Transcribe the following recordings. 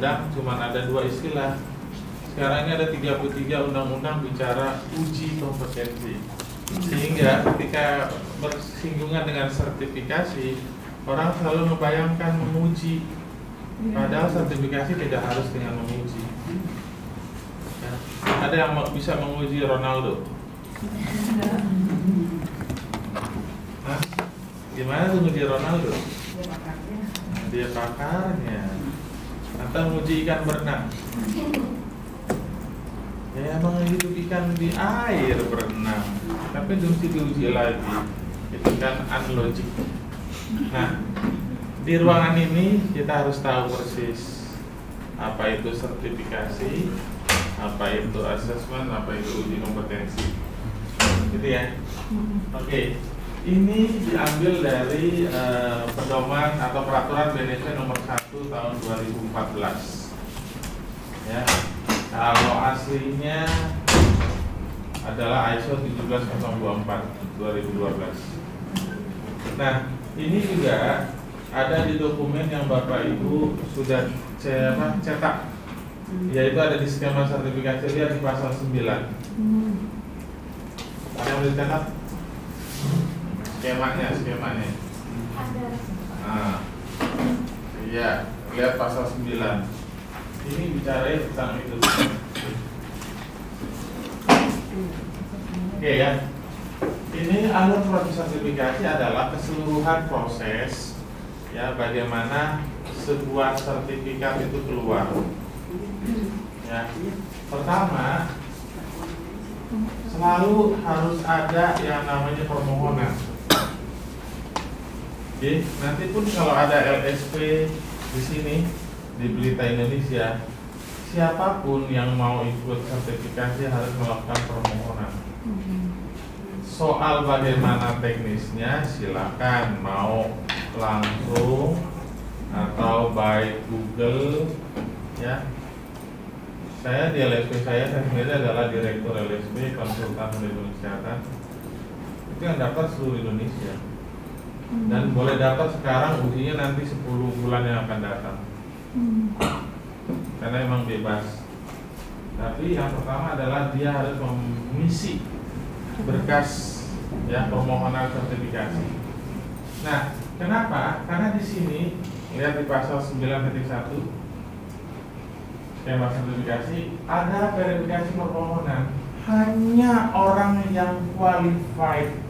undang-undang cuma ada 2 istilah. Sekarang ini ada 33 undang-undang bicara uji kompetensi. Sehingga ketika bersinggungan dengan sertifikasi, orang selalu membayangkan menguji. Padahal sertifikasi tidak harus dengan menguji. Ya. Ada yang bisa menguji Ronaldo? Hah? Gimana tuh menguji Ronaldo? Dia pakarnya. Atau menguji ikan berenang? Ya emang hidup ikan di air berenang, tapi mesti diuji lagi. Itu kan unlogic. Nah, di ruangan ini kita harus tahu persis apa itu sertifikasi, apa itu assessment, apa itu uji kompetensi. Gitu ya. Oke. Ini diambil dari pedoman atau peraturan BNSP nomor 1 tahun 2014. Ya. Kalau aslinya adalah ISO 17024 2012. Nah, ini juga ada di dokumen yang Bapak Ibu sudah cetak, yaitu ada di skema sertifikasi dia di pasal 9. Ada yang dicetak? Skemanya. Ada. Nah, iya, lihat pasal 9. Ini bicara tentang itu. Oke ya. Ini alur proses sertifikasi adalah keseluruhan proses ya bagaimana sebuah sertifikat itu keluar. Ya. Pertama, selalu harus ada yang namanya permohonan. Oke, nanti pun kalau ada LSP di sini di Berita Indonesia, siapapun yang mau ikut sertifikasi harus melakukan permohonan. Soal bagaimana teknisnya silakan mau langsung atau by Google ya. Saya di LSP saya sendiri adalah direktur LSP konsultan manajemen kesehatan. Itu yang dapat seluruh Indonesia. Dan boleh dapat sekarang, ujinya nanti 10 bulan yang akan datang. Karena emang bebas. Tapi yang pertama adalah dia harus mengisi berkas ya permohonan sertifikasi. Nah, kenapa? Karena di sini lihat di pasal 9.1 skema sertifikasi ada verifikasi permohonan. Hanya orang yang qualified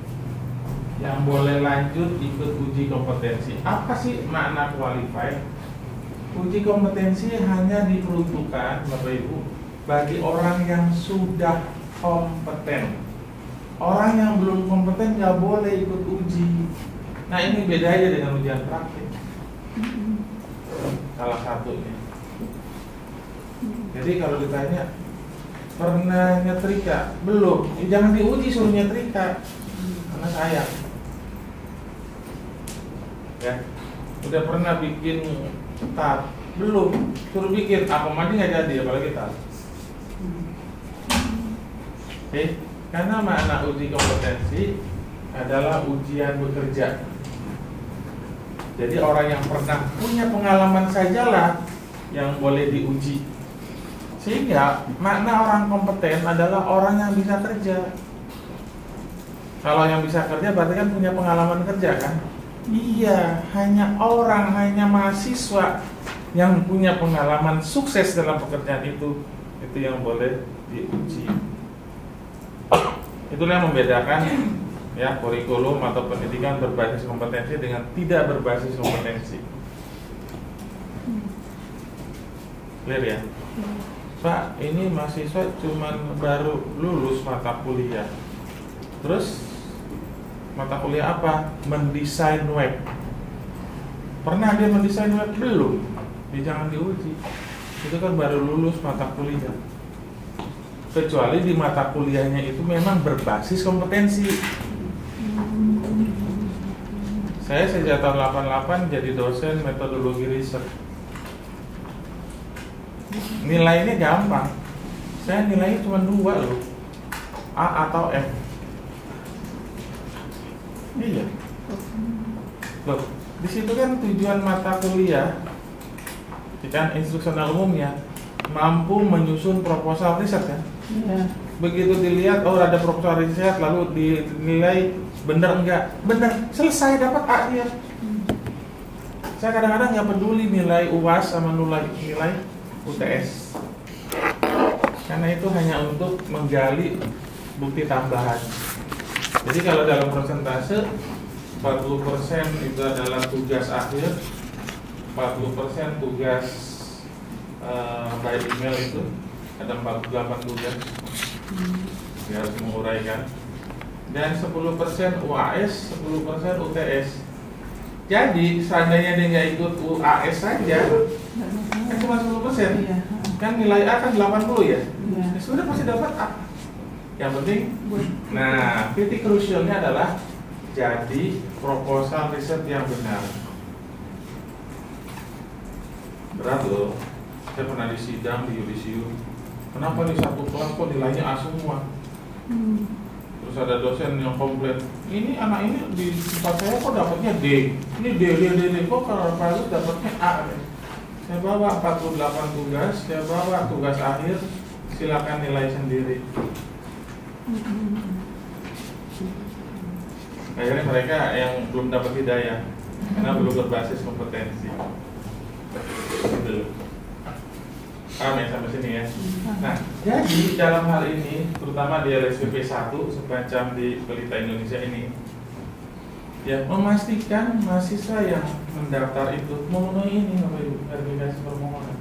yang boleh lanjut ikut uji kompetensi. Apa sih makna qualified? Uji kompetensi hanya diperuntukkan Bapak Ibu bagi orang yang sudah kompeten. Orang yang belum kompeten nggak boleh ikut uji. Nah ini bedanya dengan ujian praktik. Salah satunya. Jadi kalau ditanya pernah nyetrika? Belum. Jangan diuji suruh nyetrika. Karena sayang. Ya. Udah pernah bikin tab? Belum. Suruh bikin apa mandi nggak jadi apalagi tab. Oke. Karena makna uji kompetensi adalah ujian bekerja. Jadi orang yang pernah punya pengalaman sajalah yang boleh diuji. Sehingga makna orang kompeten adalah orang yang bisa kerja. Kalau yang bisa kerja berarti kan punya pengalaman kerja kan? Iya, hanya mahasiswa yang punya pengalaman sukses dalam pekerjaan itu yang boleh diuji. Itulah yang membedakan ya kurikulum atau pendidikan berbasis kompetensi dengan tidak berbasis kompetensi. Clear ya? Pak, ini mahasiswa cuman baru lulus mata kuliah. Terus mata kuliah apa? Mendesain web. Pernah dia mendesain web? Belum. Dia jangan diuji. Itu kan baru lulus mata kuliah. Kecuali di mata kuliahnya itu memang berbasis kompetensi. Saya sejak tahun 88 jadi dosen metodologi riset. Nilainya gampang. Saya nilainya cuma 2 loh, A atau F. Iya. Loh, di situ kan tujuan mata kuliah kan instruksional umumnya mampu menyusun proposal riset kan. Begitu dilihat, oh ada proposal riset, lalu dinilai benar enggak, benar, selesai, dapat A dia. Saya kadang-kadang nggak peduli nilai UAS sama nilai UTS, karena itu hanya untuk menggali bukti tambahan. Jadi kalau dalam persentase 40% itu adalah tugas akhir, 40% tugas by email, itu ada 48 tugas dia harus menguraikan, dan 10% UAS, 10% UTS. Jadi seandainya dia nggak ikut UAS saja kan cuma 10%, kan nilai A kan 80 ya, sudah pasti dapat A. Yang penting, nah titik krusialnya adalah jadi proposal riset yang benar. Berat loh, saya pernah disidang di yudisium. Kenapa nih satu kelas kok nilainya A semua? Terus ada dosen yang komplain, ini anak ini di tempat saya kok dapatnya D. Ini D, kok kalau harus dapatnya A. Saya bawa 48 tugas, saya bawa tugas akhir, silakan nilai sendiri. Akhirnya mereka yang belum dapat hidayah karena belum berbasis kompetensi. Belum. Paham ya sampai sini ya? Nah, jadi dalam hal ini, terutama di LSPP 1 semacam di Pelita Indonesia ini, ya memastikan mahasiswa yang mendaftar itu memenuhi ini Bapak Ibu, verifikasi permohonan.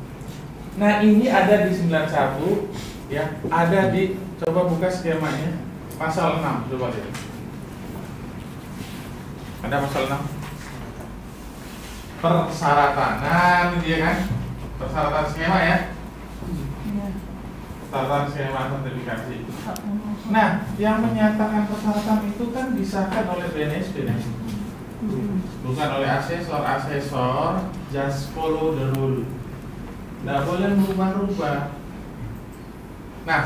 Nah, ini ada di 91, ya, ada di, coba buka skemanya, pasal 6, coba lihat. Ada pasal 6. Persyaratan, nah ini dia kan, persyaratan skema ya. Persyaratan skema sertifikasi. Nah, yang menyatakan persyaratan itu kan disahkan oleh BNSP, bukan oleh asesor. Asesor just follow the rule, nggak boleh merubah-rubah. Nah,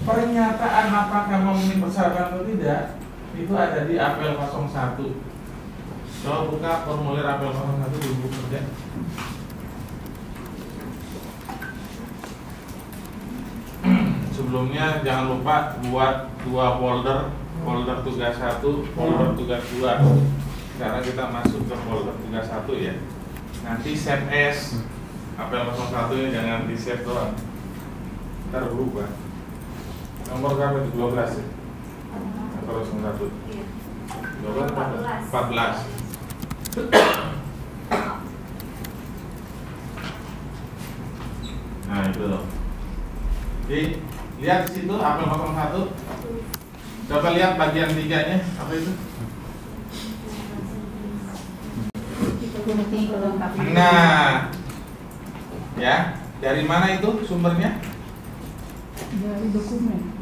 pernyataan apakah memenuhi persyaratan atau tidak itu ada di apel 01. Coba buka formulir apel 01 di buku kerja. Sebelumnya jangan lupa buat 2 folder, folder tugas 1, folder tugas 2. Sekarang kita masuk ke folder tugas 1 ya. Nanti save as apel 01 ini jangan di save doang, ntar berubah. Nomor berapa itu? 12 ya? Apel 01 14. Nah itu loh. Jadi lihat di situ apel 01. Coba lihat bagian 3-nya apa itu? Nah, ya dari mana itu sumbernya? Dari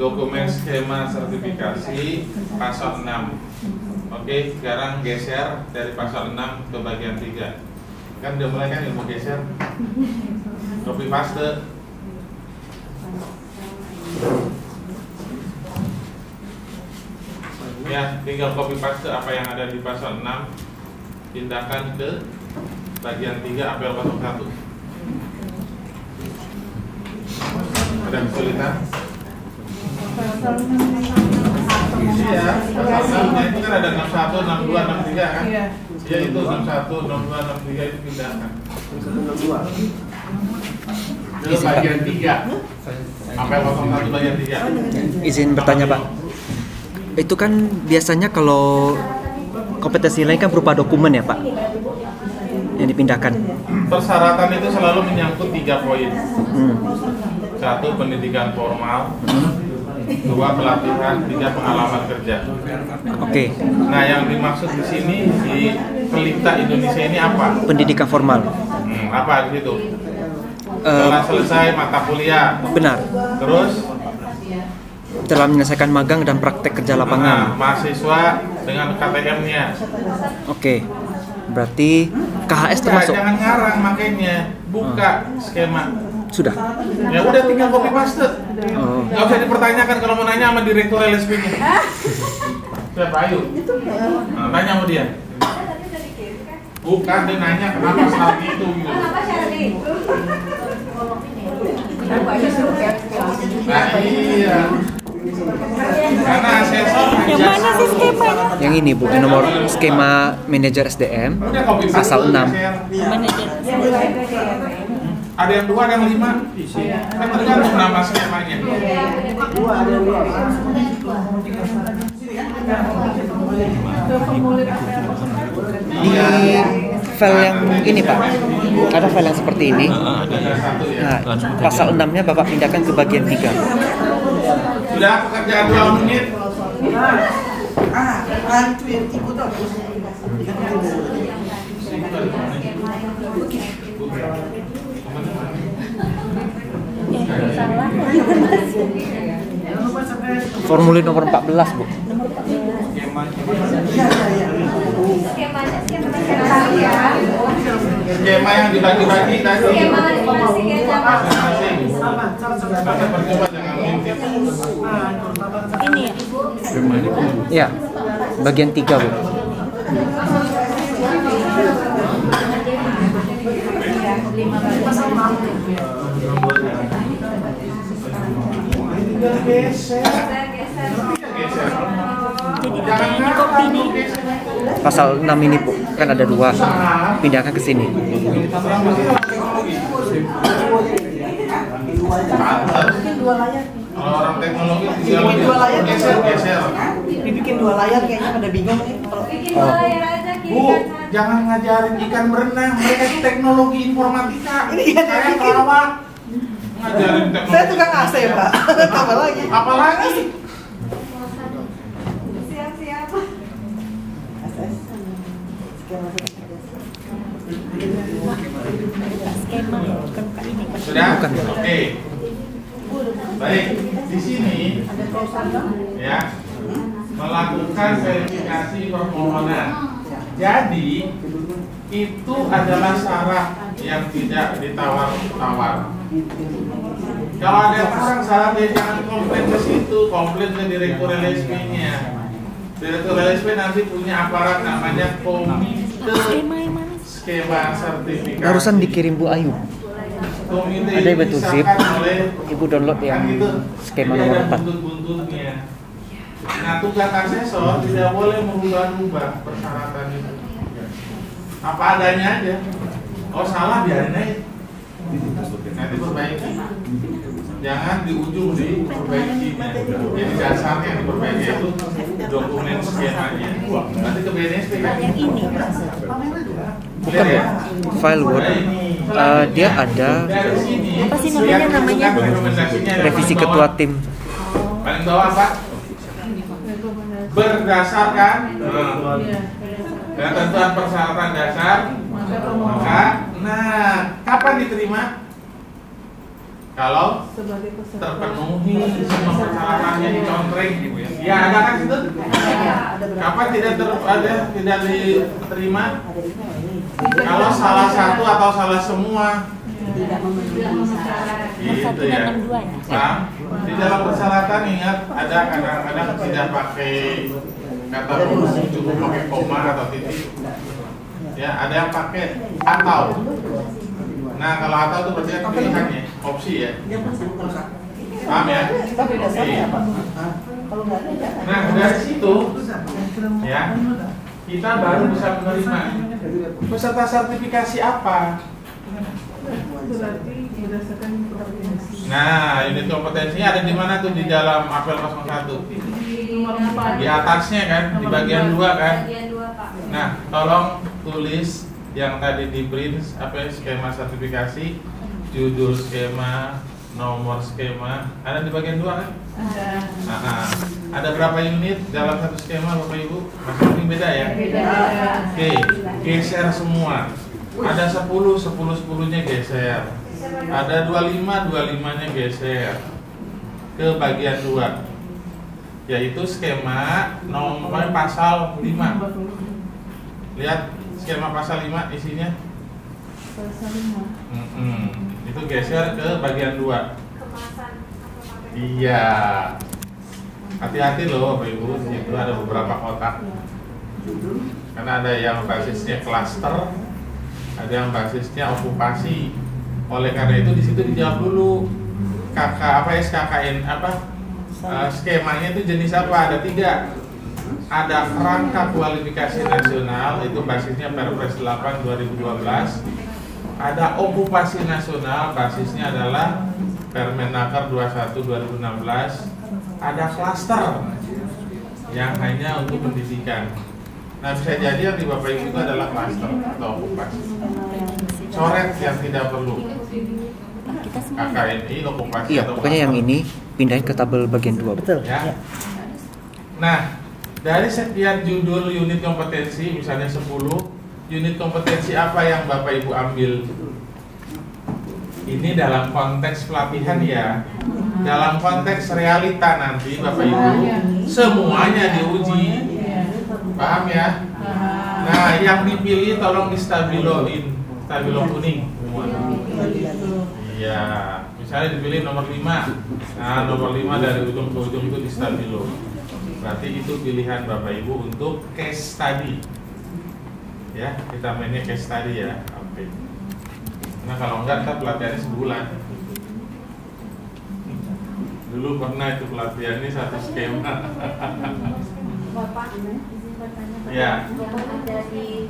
Dokumen skema sertifikasi pasal 6. Oke, sekarang geser dari pasal 6 ke bagian 3. Kan udah mulai kan ilmu geser. Copy paste. Ya, tinggal copy paste apa yang ada di pasal 6, pindahkan ke bagian 3 apel 01. Ada kesulitan? Iya, pasalnya itu kan ada 61, 62, 63 kan? Iya, itu 61, 62, 63 itu pindahkan ke bagian 3 apel 01 bagian 3. Izin bertanya Pak, itu kan biasanya kalau kompetensi lain kan berupa dokumen ya Pak yang dipindahkan. Persyaratan itu selalu menyangkut 3 poin. 1 pendidikan formal, 2 pelatihan, 3 pengalaman kerja. Oke. Nah yang dimaksud di sini di Pelita Indonesia ini apa? Pendidikan formal. Apa di situ? Setelah selesai mata kuliah. Benar. Terus? Telah menyelesaikan magang dan praktek kerja lapangan. Mahasiswa dengan KTM-nya. Oke. Berarti KHS termasuk? Jangan ngarang makanya. Buka skema. Sudah. Ya udah tinggal copy paste. Nggak usah dipertanyakan kalau mau nanya sama direktur LSP-nya. Siapa Ayu? Nah, tanya sama dia. Bukan, dia nanya kenapa syarat itu gitu. Kenapa syarat itu? Nah iya. Karena asesor Yang mana sih skemanya? Yang ini Bu, di nomor skema manajer SDM udah copy paste pasal dulu, 6. share. Manajer. Ada yang 2, ada yang 5. Kan tergantung nama skemanya. Di file yang ini Pak, ada file yang seperti ini. Ada satu ya. Nah, pasal 6-nya Bapak pindahkan ke bagian 3. Sudah pekerjaan 2 menit. Itu yang ikut terus. Salah. Formulir nomor 14 Bu. Skemanya syarat ya. Skema yang dibagi-bagi tadi. Skema masing-masing ya sama. Masing-masing. Maka percoba jangan ngintip. Ini ya. Ya, bagian 3 Bu. Geser. Jadi ada Jangan ini kopi nih. Pasal 6 ini Bu, kan ada 2. Pindahkan ke sini. Kalau orang teknologi tinggal Bikin 2 layar geser. Dibikin 2 layar kayaknya pada bingung nih. Bikin 2 layar aja kiri Bu, kanan. jangan ngajarin ikan berenang, mereka teknologi informatika. Ini ikan yang Saya bikin. pelawak. Ngajarin teknologi. Saya tukang AC Pak. Apa lagi? Apalagi? Siap-siap. Skema ya, bukan ini. Sudah? Bukan. Oke. Baik, di sini ya melakukan verifikasi permohonan. Jadi itu adalah syarat yang tidak ditawar-tawar. Kalau ada yang pasang syarat ya jangan komplain ke situ, komplain ke Direktur LSP-nya. Direktur LSP nanti punya aparat namanya Komite Skema yang mana? Skema Sertifikasi. Barusan dikirim Bu Ayu. Komite Ada ini betul zip. disahkan oleh Ibu download yang kan gitu. skema Jadi nomor ada 4. buntut-buntutnya. Nah, tugas asesor tidak boleh merubah-rubah persyaratan itu. Apa adanya aja. Oh salah biarin aja. Nanti perbaiki. Jangan di ujung diperbaikinya. Jadi dasarnya yang diperbaiki itu dokumen skemanya. Nanti ke BNSP kan? Yang ini. Bukan Bu, file Word. Dia ada Dari sini. Apa sih namanya? lihat Namanya? kan rekomendasinya yang revisi paling ketua bawah. tim. Paling bawah apa? Berdasarkan ketentuan persyaratan dasar maka kapan diterima? Kalau terpenuhi semua persyaratannya dicontreng gitu ya. Ya ada kan itu? Kapan tidak diterima? Kalau salah satu atau salah semua. Gitu ya. Nah, di dalam persyaratan ingat ada kadang-kadang tidak pakai kata huruf, cukup pakai koma atau titik. Ya, ada yang pakai atau. Nah, kalau atau itu berarti kan pilihannya, opsi ya. Paham ya? Opsi. Nah, dari situ ya, kita baru bisa menerima peserta sertifikasi apa. Nah, unit kompetensinya ada di mana tuh di dalam apel 01? Di atasnya kan, di bagian 2 kan. Bagian 2, Pak. Nah, tolong tulis yang tadi di print apa skema sertifikasi, judul skema, nomor skema, ada di bagian 2 kan? Nah, ada berapa unit dalam satu skema Bapak Ibu? Masing-masing beda ya? Oke, geser semua. Ada 10, 10-10-nya geser. Ada 25, 25-nya geser ke bagian 2. Yaitu skema nomor pasal 5. Lihat skema pasal 5 isinya. Itu geser ke bagian 2. Kemasan atau pakai. Iya. Hati-hati loh Bapak Ibu, di situ ada beberapa kotak. Karena ada yang basisnya klaster, ada yang basisnya okupasi. Oleh karena itu di situ dijawab dulu SKKN skemanya itu jenis apa? Ada 3. Ada kerangka kualifikasi nasional, itu basisnya Perpres 8 2012. Ada okupasi nasional, basisnya adalah Permenaker 21 2016. Ada klaster yang hanya untuk pendidikan. Nah, bisa jadi yang di Bapak Ibu itu adalah klaster atau okupasi. Coret yang tidak perlu. KKNI, okupasi. Iya, atau pokoknya yang klaster. ini pindahin ke tabel bagian 2. Betul. Ya. Nah, dari sekian judul unit kompetensi, misalnya 10, unit kompetensi apa yang Bapak Ibu ambil? Ini dalam konteks pelatihan ya. Dalam konteks realita nanti Bapak Ibu semuanya diuji. Paham ya? Nah, yang dipilih tolong distabiloin, stabilo kuning semua. Iya, misalnya dipilih nomor 5. Nah, nomor 5 dari ujung ke ujung itu distabilo. Berarti itu pilihan Bapak Ibu untuk case study. Ya, kita mainnya case study ya. Oke. Nah, kalau enggak kita pelatihannya sebulan. Dulu pernah itu pelatihannya 1 skema. Bapak, izin bertanya. Ya. Yang ada di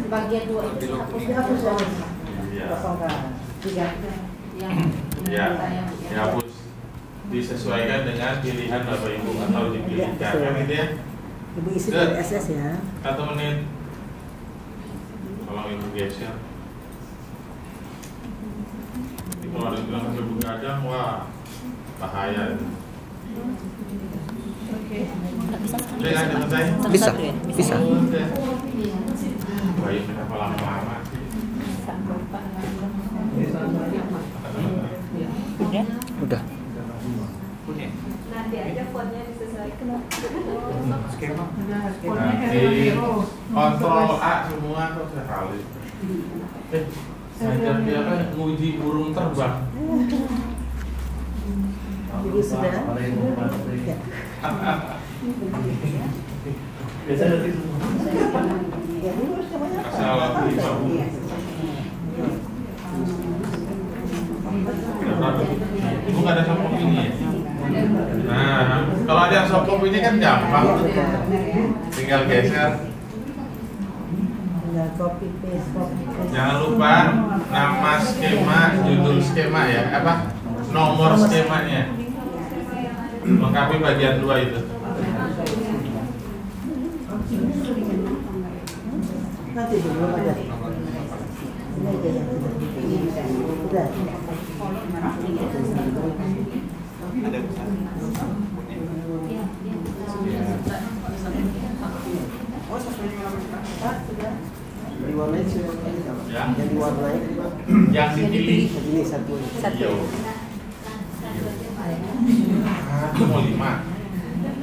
bagian 2 itu dihapus. Iya. Yang Ya, dihapus. Disesuaikan dengan pilihan Bapak Ibu atau dipilihkan. Kan gitu ya? Ibu isi dari SS ya. 1 menit. Kalau Ibu geser. Ini kalau ada yang bilang sampai begadang, wah bahaya. Udah kan selesai? Bisa, bisa. Udah. Baik, kenapa lama-lama sih? Udah. Nanti aja fontnya disesuaikan. Nanti kontrol A semua kok sekali. Ngajar dia kan nguji burung terbang. Ibu sudah. Biasa dari Asal lima. Ibu nggak ada soft copy ini ya? Nah, kalau ada yang soft copy ini kan gampang tuh. Tinggal geser. Tinggal copy paste. Jangan lupa nama skema, judul skema ya, apa? Nomor skemanya. Lengkapi bagian 2 itu. Nanti dulu ada. Ini aja yang sudah. Diwarnai sudah. Ya. Yang diwarnai Yang dipilih. ini satu. Iya. Itu mau 5.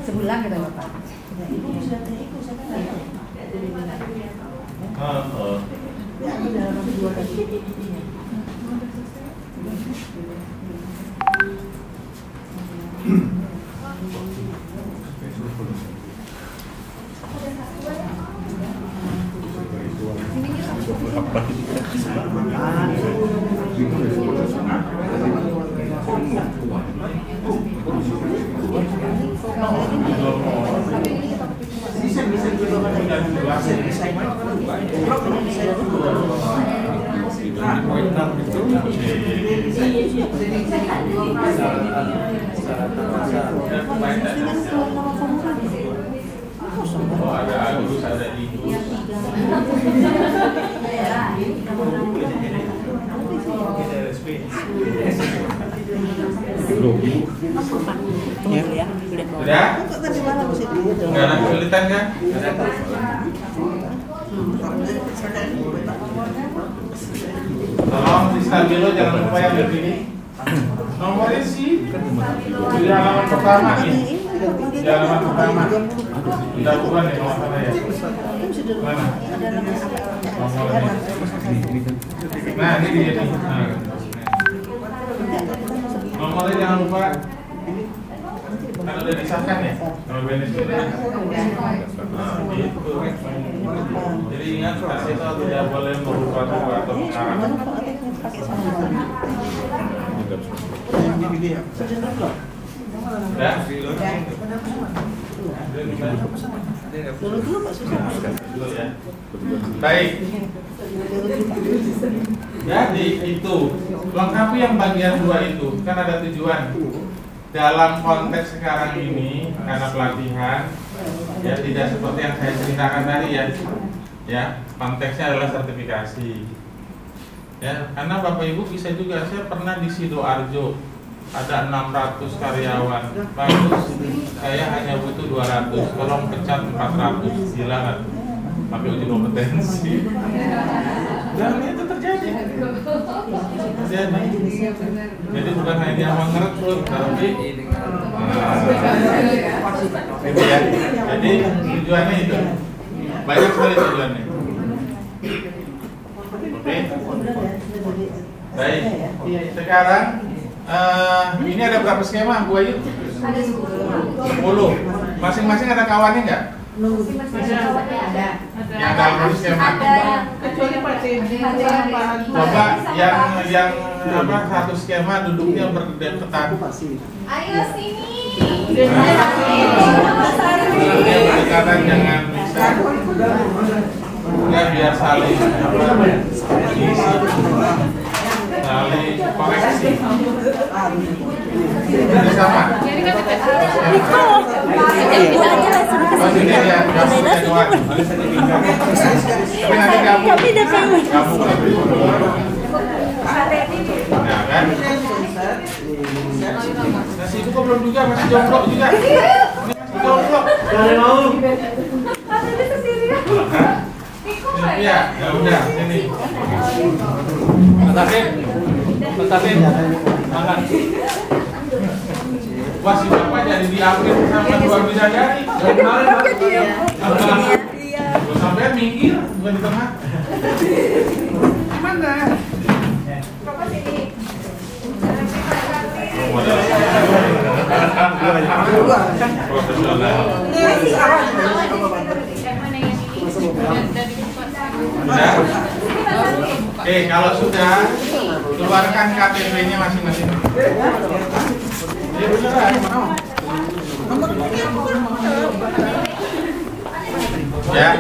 Sebulan kita Bapak. Ya, udah dua kali. Oh, ada Agus, ada Ibu. Ya. Sudah? Kok tadi malam sih dulu tuh. Nggak ada kesulitan kan? Tolong di stabilo jangan lupa yang dipilih. Nomornya sih di halaman pertama nih. Di halaman pertama. Tidak bukan nih nomor sana ya. Mana? Nomornya. Nah ini dia nih. Nah. Nomornya jangan lupa. Kalau udah disahkan ya? Sama BNSB udah? Nah, gitu. Jadi ingat, asesor tidak boleh merubah-rubah atau mengarang. Udah? Dulu Pak Susah. Dulu ya. Baik. Jadi itu lengkapi yang bagian 2 itu kan ada tujuan. Dalam konteks sekarang ini karena pelatihan ya tidak seperti yang saya ceritakan tadi ya. Ya, konteksnya adalah sertifikasi. Ya, karena Bapak Ibu bisa juga, saya pernah di Sidoarjo ada 600 karyawan. Bagus, saya hanya butuh 200. Tolong pecat 400. Gila kan? Pakai uji kompetensi. Dan itu terjadi. Jadi bukan hanya yang merekrut, tapi gitu ya. Jadi tujuannya itu banyak sekali tujuannya. Oke. Baik. Sekarang ini ada berapa skema, Bu Ayu? Ada 10. Masing-masing ada kawannya nggak? ada. Yang dalam skema. Kecuali Pak Cedi. Coba yang apa satu skema duduknya berdekatan. Ayo sini. Berdekatan jangan bisa. Ya biar saling saling koreksi. Ini sama. Oh, sini ya, kamu kedua. Tapi nanti kamu nah kan? Nasi itu kok belum juga, masih jomblo juga. Ini masih jomblo. Jangan mau. Iya, ya udah, sini. Tetapi, makan. Wah, si Bapak jadi diambil sama 2 bidadari. Sampai minggir, bukan di tengah. Mana? Bapak sini. Profesional. Sudah? Kalau sudah, keluarkan KTP-nya masing-masing. Ya,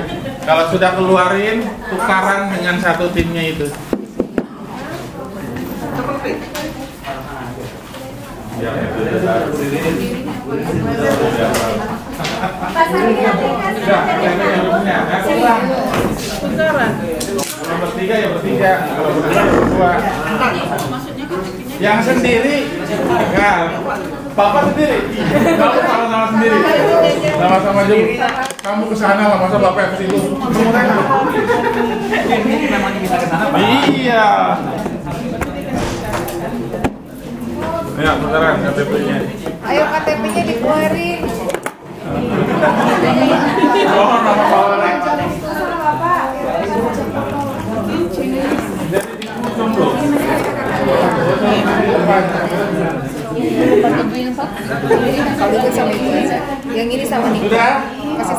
kalau sudah keluarin, tukaran dengan satu timnya itu. Ya, kalau bertiga ya bertiga, kalau berdua berdua. Yang sendiri, enggak. Bapak sendiri, kamu sama-sama sendiri, sama-sama jauh. Kamu kesana lah, masa bapak ke situ. Ini memang bisa kesana, Pak. Iya. Ya, beneran KTP-nya. Ayo KTP-nya dikeluarin. Oh, nama orang. Jadi dikusung loh. Yang ini sama nih. Sudah?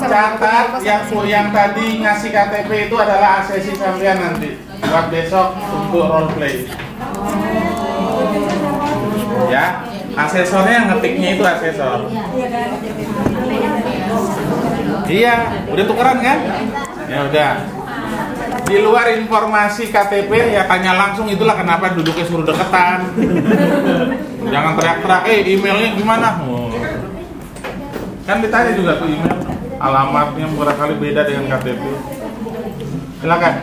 Catat yang tadi ngasih KTP itu adalah asesi sampean nanti buat besok untuk role play. Ya, asesornya yang ngetiknya itu asesor. Iya, udah tukeran kan? Ya udah. Di luar informasi KTP ya tanya langsung, itulah kenapa duduknya suruh deketan. Jangan teriak-teriak, emailnya gimana? Oh. Kan ditanya juga tuh email, alamatnya barangkali beda dengan KTP. Silakan.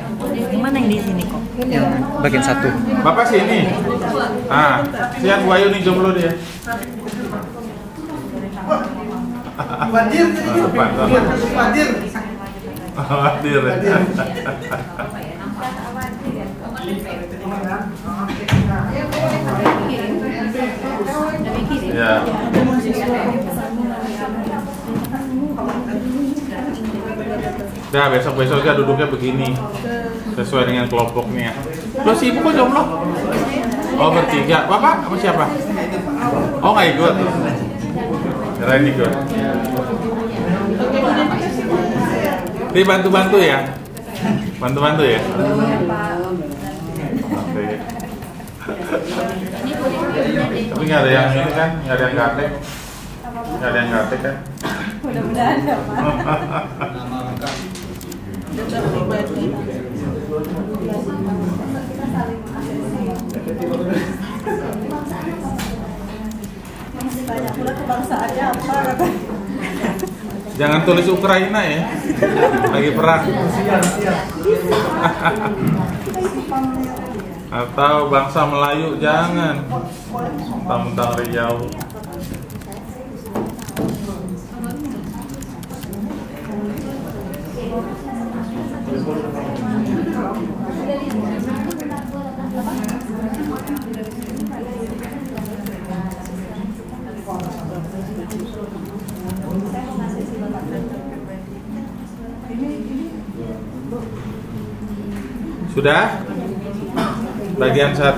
Mana yang di sini kok? Yang bagian 1. Bapak sini. Ah, siap Bu Ayu nih jomblo dia. Wadir. Wadir. Hadir. Ya. Nah, besok-besoknya duduknya begini. Sesuai dengan kelompoknya. Lo si ibu kok jomblo? Oh, bertiga. Bapak sama siapa? Oh, nggak ikut. Keren ikut. Ini bantu-bantu ya? Bantu-bantu ya? Oke. Tapi nggak ada yang ini kan? Nggak ada yang gatek? Nggak ada yang gatek kan? Mudah-mudahan ya, Pak. Masih banyak pula kebangsaannya apa kata. Jangan tulis Ukraina ya, lagi perang. Atau bangsa Melayu, jangan. Tentang Riau. Sudah? Bagian 1.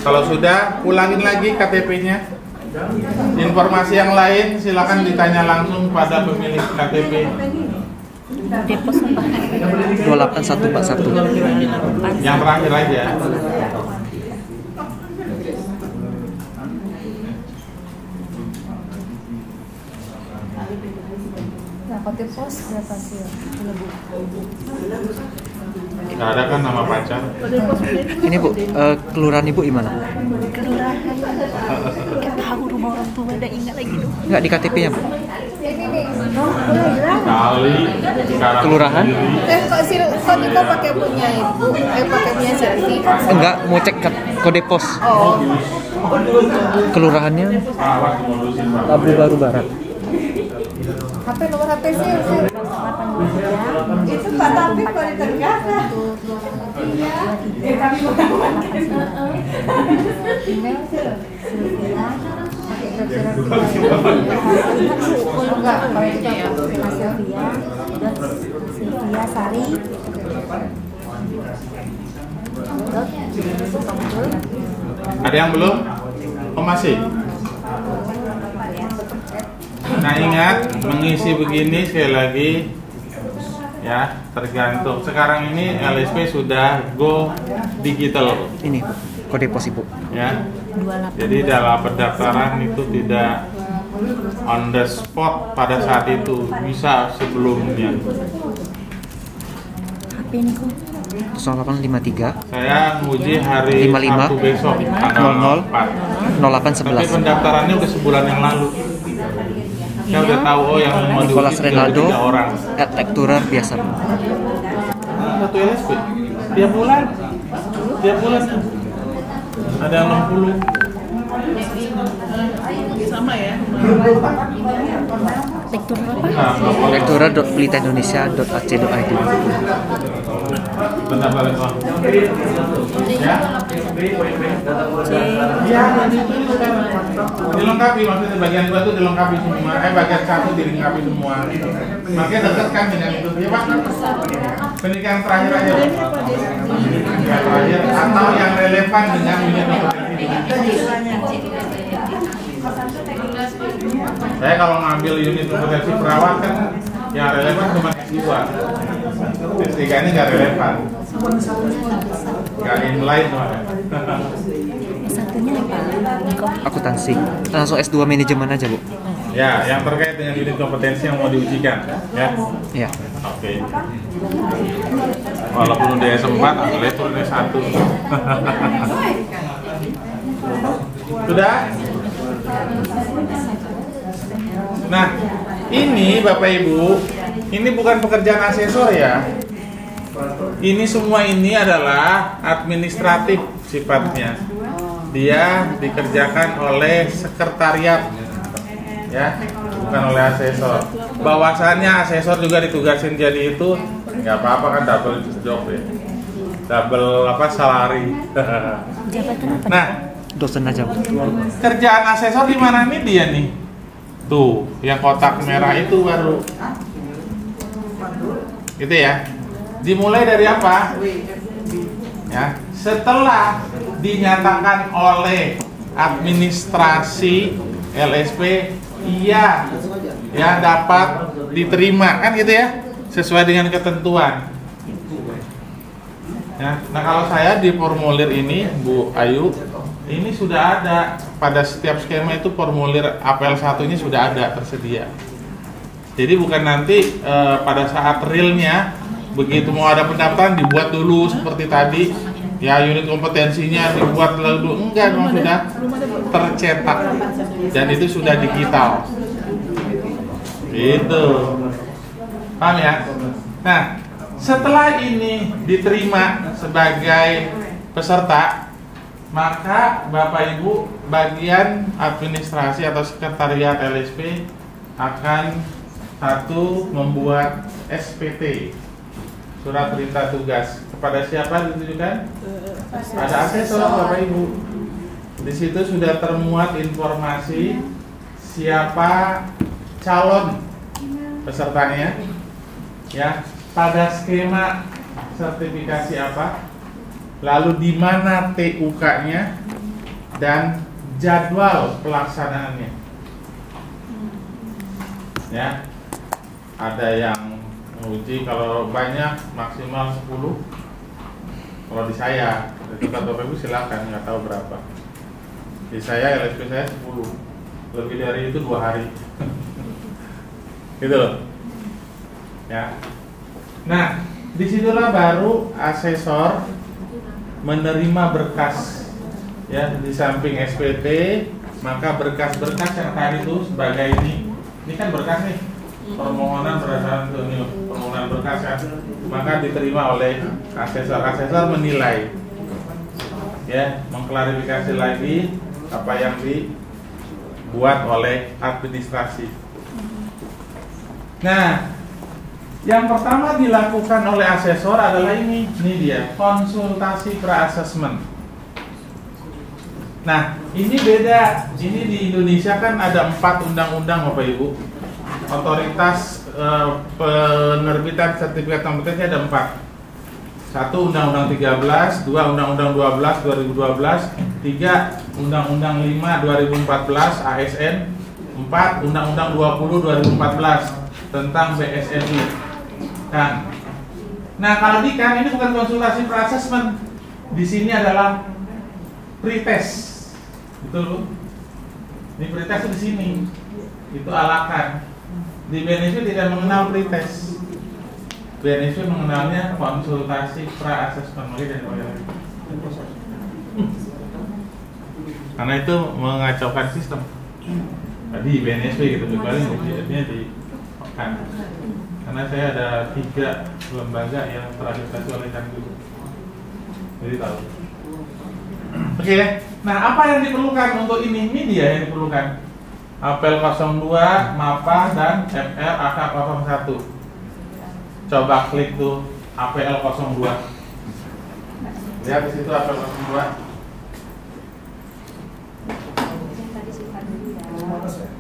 Kalau sudah, ulangin lagi KTP-nya. Informasi yang lain silakan ditanya langsung pada pemilik KTP. Depos apa? 281 Pak 1. Yang terakhir aja. Kode pos berapa sih? Nggak ada kan nama pacar? Ini Bu, kelurahan Ibu gimana? Kelurahan. Gak tahu rumah orang tua, udah ingat lagi dong. Enggak di KTP-nya Bu? Kali sekarang Kelurahan? Kok Niko pakai punya ibu? Pakai punya Silvi? Enggak, mau cek kode pos. Oh. Kelurahannya awas ngurusin Pak. Labu Baru Barat. HP nomor HP sih. Itu Pak Taufik kalau diterjaka. Kami email sih. Enggak, kalau itu Mas Sylvia, Sylvia Sari. Ada yang belum? Oh masih? Nah ingat, mengisi begini sekali lagi ya, tergantung. Sekarang ini LSP sudah go digital Ini Bu, kode pos Ibu. ya. Jadi dalam pendaftaran itu tidak on the spot pada saat itu, bisa sebelumnya. HP ini kok. 0853 Saya nguji hari 55, Sabtu besok tanggal 4. 0811. Tapi pendaftarannya udah sebulan yang lalu. Saya udah tahu yang mau Nicholas diuji Renaldo 3 orang. @tekturer biasa. Satu LSP tiap bulan ada 60. Sama ya. Lektur apa? Nah, tekturer.pelitaindonesia.ac.id. bentar balik Bang. Ya. Dilengkapi, maksudnya bagian 2 itu dilengkapi semua. Bagian 1 dilengkapi semua. Makanya dekatkan dengan itu ya Pak. Pendidikan terakhir aja Pak. Pendidikan terakhir atau yang relevan dengan unit kompetensi. Saya kalau ngambil unit kompetensi perawat kan yang relevan cuma S2. S3 ini nggak relevan. Nggak inline malah. Satunya apa? Niko. Akuntansi. Langsung S2 manajemen aja Bu. Ya, yang terkait dengan unit kompetensi yang mau diujikan, ya. Ya. Oke. Walaupun udah S4, boleh turun S1. Sudah? Nah, ini Bapak Ibu, ini bukan pekerjaan asesor ya. Ini semua ini adalah administratif sifatnya. Dia dikerjakan oleh sekretariat, ya, bukan oleh asesor. Bahwasannya asesor juga ditugasin jadi itu, nggak apa-apa kan, double job ya, double apa salary. Jabatan apa? Nah, Dosen aja Bu. kerjaan asesor di mana nih dia nih? Tuh, yang kotak merah itu baru. Gitu ya. Dimulai dari apa? Ya, setelah dinyatakan oleh administrasi LSP iya ya dapat diterima kan gitu ya, sesuai dengan ketentuan. Ya, nah kalau saya di formulir ini Bu Ayu, ini sudah ada pada setiap skema itu formulir APL 1-nya sudah ada tersedia. Jadi bukan nanti pada saat realnya begitu mau ada pendaftaran dibuat dulu seperti tadi ya, unit kompetensinya dibuat dulu, enggak, memang sudah tercetak dan itu sudah digital. Gitu. Paham ya? Nah, setelah ini diterima sebagai peserta, maka Bapak Ibu bagian administrasi atau sekretariat LSP akan membuat SPT, surat perintah tugas. Kepada siapa ditujukan? Ada asesor Bapak Ibu. Di situ sudah termuat informasi siapa calon pesertanya, ya, pada skema sertifikasi apa, lalu di mana TUK-nya dan jadwal pelaksanaannya. Ya, ada yang menguji kalau banyak maksimal 10. Kalau di saya, di tempat Bapak Ibu silakan, nggak tahu berapa. Di saya LSP saya 10. Lebih dari itu 2 hari. Gitu loh. Ya. Nah, disitulah baru asesor menerima berkas, ya, di samping SPT, maka berkas-berkas yang tadi itu sebagai ini kan berkas nih, permohonan berdasarkan permohonan berkas ya, maka diterima oleh asesor. Asesor menilai, ya, mengklarifikasi lagi apa yang dibuat oleh administrasi. Nah, yang pertama dilakukan oleh asesor adalah ini dia, konsultasi pra-assessment. Nah, ini beda. Ini di Indonesia kan ada 4 undang-undang Bapak Ibu. Otoritas penerbitan sertifikat kompetensi ada 4. 1 Undang-Undang 13, 2 Undang-Undang 12 2012, 3 Undang-Undang 5 2014 ASN, 4 Undang-Undang 20 2014 tentang BSNU. Kan. Nah, kalau di kan ini bukan konsultasi pra-assessment. Di sini adalah pretest. Betul, Bu? Ini pretest di sini. Itu alakan. Di BNSW tidak mengenal pretest. BNSW mengenalnya konsultasi pra-assessment. Karena itu mengacaukan sistem. Tadi BNSW gitu, kecuali dia di kan. Karena saya ada 3 lembaga yang terakreditasi oleh Kanwil. Jadi tahu. Oke, nah apa yang diperlukan untuk ini? Ini dia yang diperlukan. APL 02, MAPA dan MR AK 01. Coba klik tuh APL 02. Lihat di situ APL 02.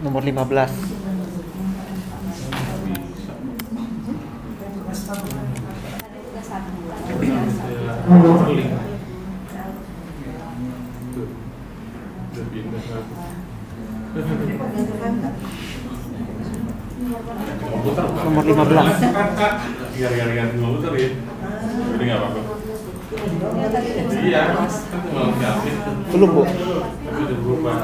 Nomor 15. Nomor 15. Gara-gara komputer ya. Jadi nggak apa-apa. Iya, kan tinggal ganti. Belum, Bu. Tapi udah berubah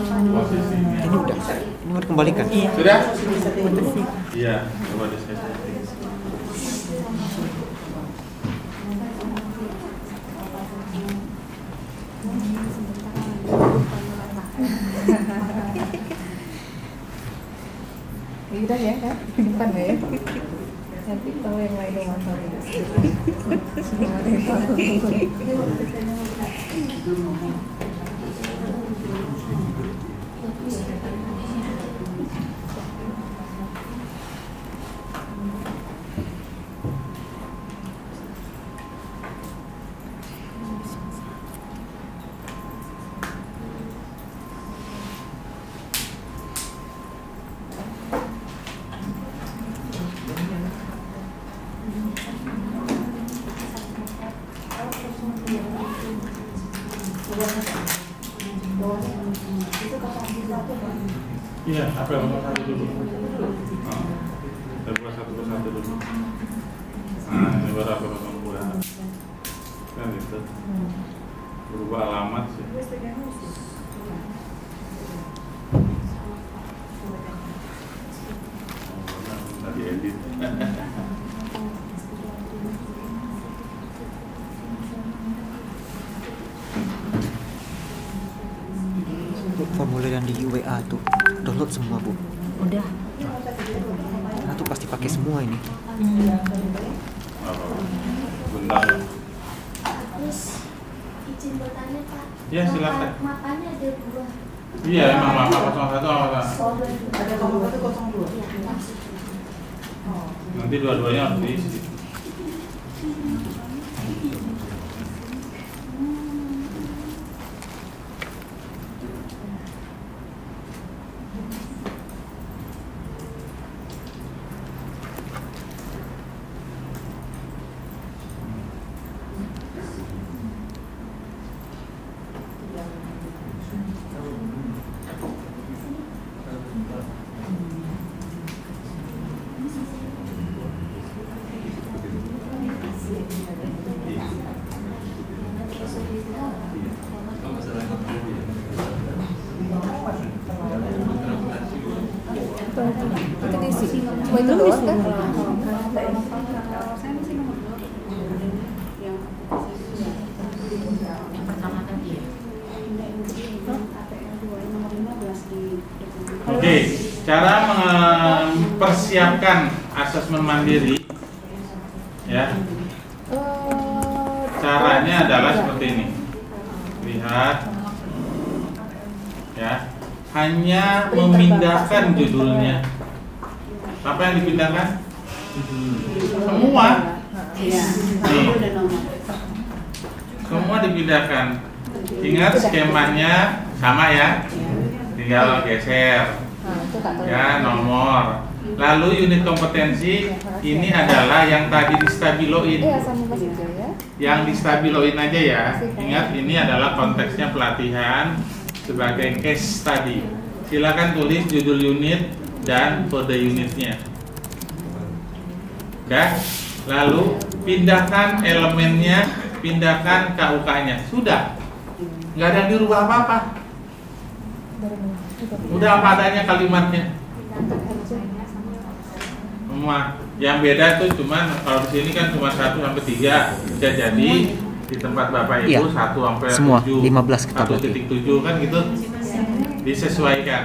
posisinya. Ini udah. Ini mau dikembalikan. Sudah? Iya, coba di setting. Udah ya kan? Depan ya. Nanti tahu yang lain yang motor itu. Iya, apel nomor 1 dulu. Kita buka satu persatu dulu. Nah, ini baru apel nomor 2. Kan gitu. Berubah alamat sih. Tadi edit. Formulir yang di WA tuh download semua Bu. Udah. Karena tuh pasti pakai semua ini. Bentar. Terus izin bertanya Pak. Ya, silakan. Makanya ada 2. Iya, emang mama 01 apa? Ada 0102. Iya, langsung. Nanti dua-duanya harus diisi. Itu diisi. Cuma itu doang kan? Oke, cara mempersiapkan asesmen mandiri, ya. Caranya adalah seperti ini. Lihat, ya. Hanya memindahkan judulnya. Apa yang dipindahkan? Semua. Nih. Semua dipindahkan. Ingat skemanya sama ya. Tinggal geser. Ya, nomor. Lalu unit kompetensi ini adalah yang tadi distabiloin. Iya, sama Mas Ijo ya. Yang distabiloin aja ya. Ingat ini adalah konteksnya pelatihan sebagai case study. Silakan tulis judul unit dan kode unitnya. Oke. Lalu pindahkan elemennya, pindahkan KUK-nya. Sudah. Nggak ada yang dirubah apa-apa. Udah apa adanya kalimatnya. Semua. Yang beda tuh cuman kalau di sini kan cuma 1 sampai 3. Bisa jadi di tempat Bapak Ibu Iya. 1 sampai Semua, 7. 15 kita 1.7 kan gitu. Disesuaikan.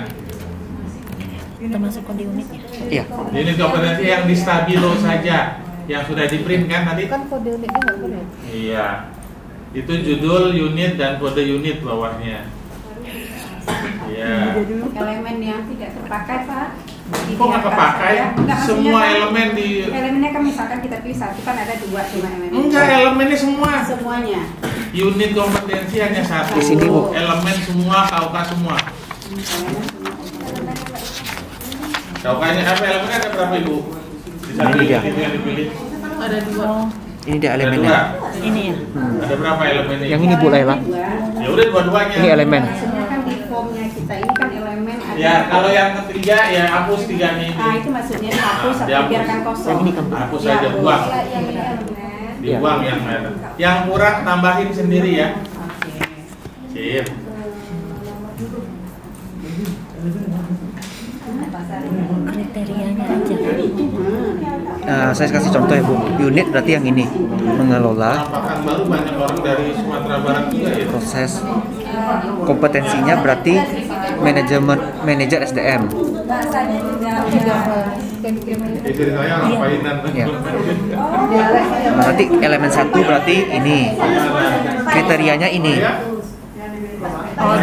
Termasuk kode unitnya. Iya. Unit kompetensi yang di stabilo saja, yang sudah di print kan tadi? Kan kode unitnya nggak boleh. Iya. Itu judul unit dan kode unit bawahnya. Iya. Elemen yang tidak terpakai Pak. Kok nggak kepakai? Semua elemen di. Elemennya kan misalkan kita pilih 1 kan ada 2 cuma elemen. Enggak, elemennya semua. Semuanya. Unit kompetensi hanya 1. Di sini, Bu. Elemen semua, KUK semua. KUK-nya apa? Elemennya ada berapa Ibu? Bisa Ini pilih dia. itu yang dipilih. Ada 2. Ini dia Ada elemennya. 2. Ini ya. Ada berapa elemennya? Yang ini Bu Laila. Ya udah dua-duanya. Ini elemen. Maksudnya kan di formnya kita ini kan elemen ada. Ya, kalau yang ketiga ya hapus 3-nya ini. Nah, itu maksudnya dihapus atau Dihapus. biarkan kosong. Yang ini kan, Bu. Hapus Ya, aja, Bu. buang. Yang ini elemen. Dibuang yang merah. Yang kurang tambahin sendiri ya. Oke. Sip. Kriterianya aja. Saya kasih contoh ya Bu. Unit berarti yang ini mengelola Apakah baru banyak orang dari Sumatera Barat juga ya? proses. Kompetensinya berarti manajer SDM. Bahasanya juga Jadi ceritanya orang Painan. Iya. Berarti elemen 1 berarti ini. Kriterianya ini. Oh,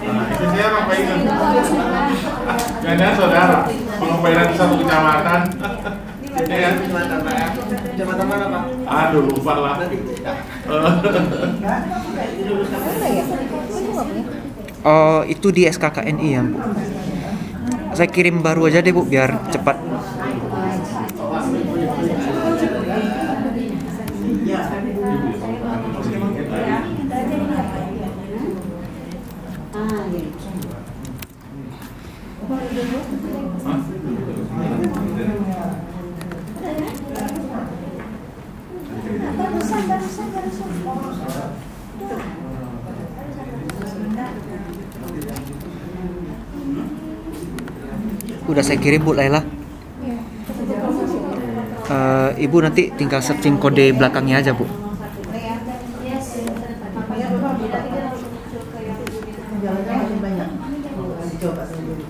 Nah, itu saya orang Painan. Jangan saudara, orang Painan di satu kecamatan. Ya. Jabatan mana Pak? Aduh, lupa lah. Mana ya? Ini nggak punya. oh itu di SKKNI ya Bu. Saya kirim baru aja deh Bu biar cepat. Hah? Udah saya kirim Bu Laila. Ibu nanti tinggal searching kode belakangnya aja Bu. Jalannya makin banyak. Dicoba sendiri.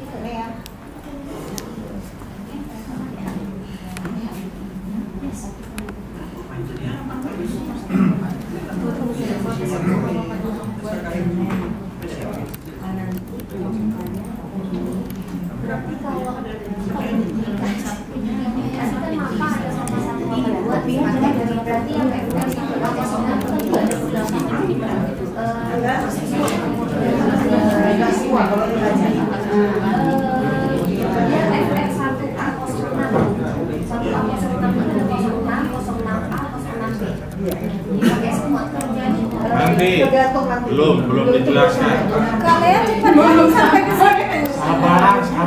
Nanti belum dijelaskan. Kalian cepat dulu sampai ke situ.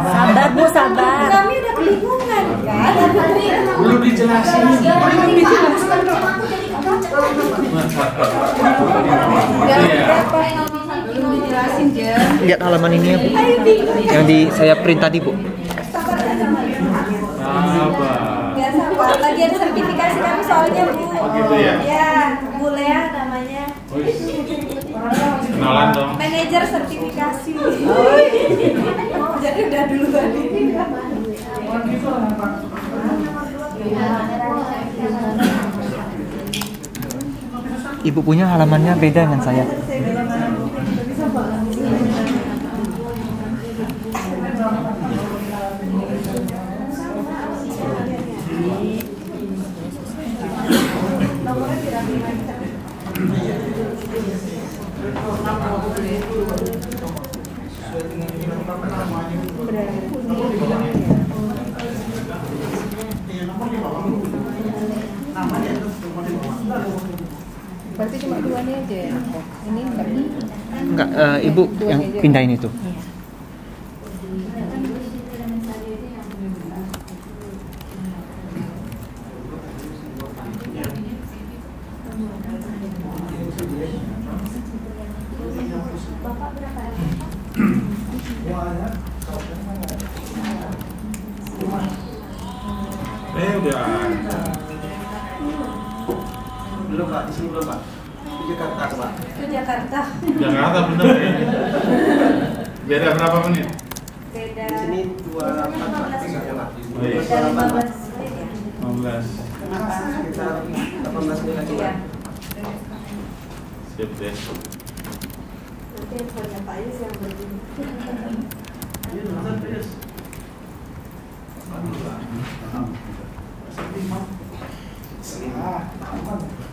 Sabar Bu, sabar. Kami udah kebingungan kan? belum dijelasin. Belum dijelasin, Jen. Lihat halaman ini ya Bu. Yang saya print tadi Bu. Sabar. Ya sabar. Lagi ada sertifikasi kami soalnya Bu. Oh gitu ya? Ya, Bu Lea namanya. Kenalan dong. Manajer sertifikasi. Jadi udah duluan. Ibu punya halamannya beda dengan saya. Berarti cuma dua nih aja ya? Ini enggak? Enggak, Ibu yang pindahin itu. Udah. Belum Pak, di sini belum Pak. Di Jakarta Pak. Ke Jakarta. Jakarta bener ya. Beda berapa menit? Beda. Di sini 24 Pak. Ya, Pak. Oh, iya. Beda 15 menit ya. 15. Sekitar 18 menit lagi Pak. Sip deh. Nanti infonya Pak Yus yang begini.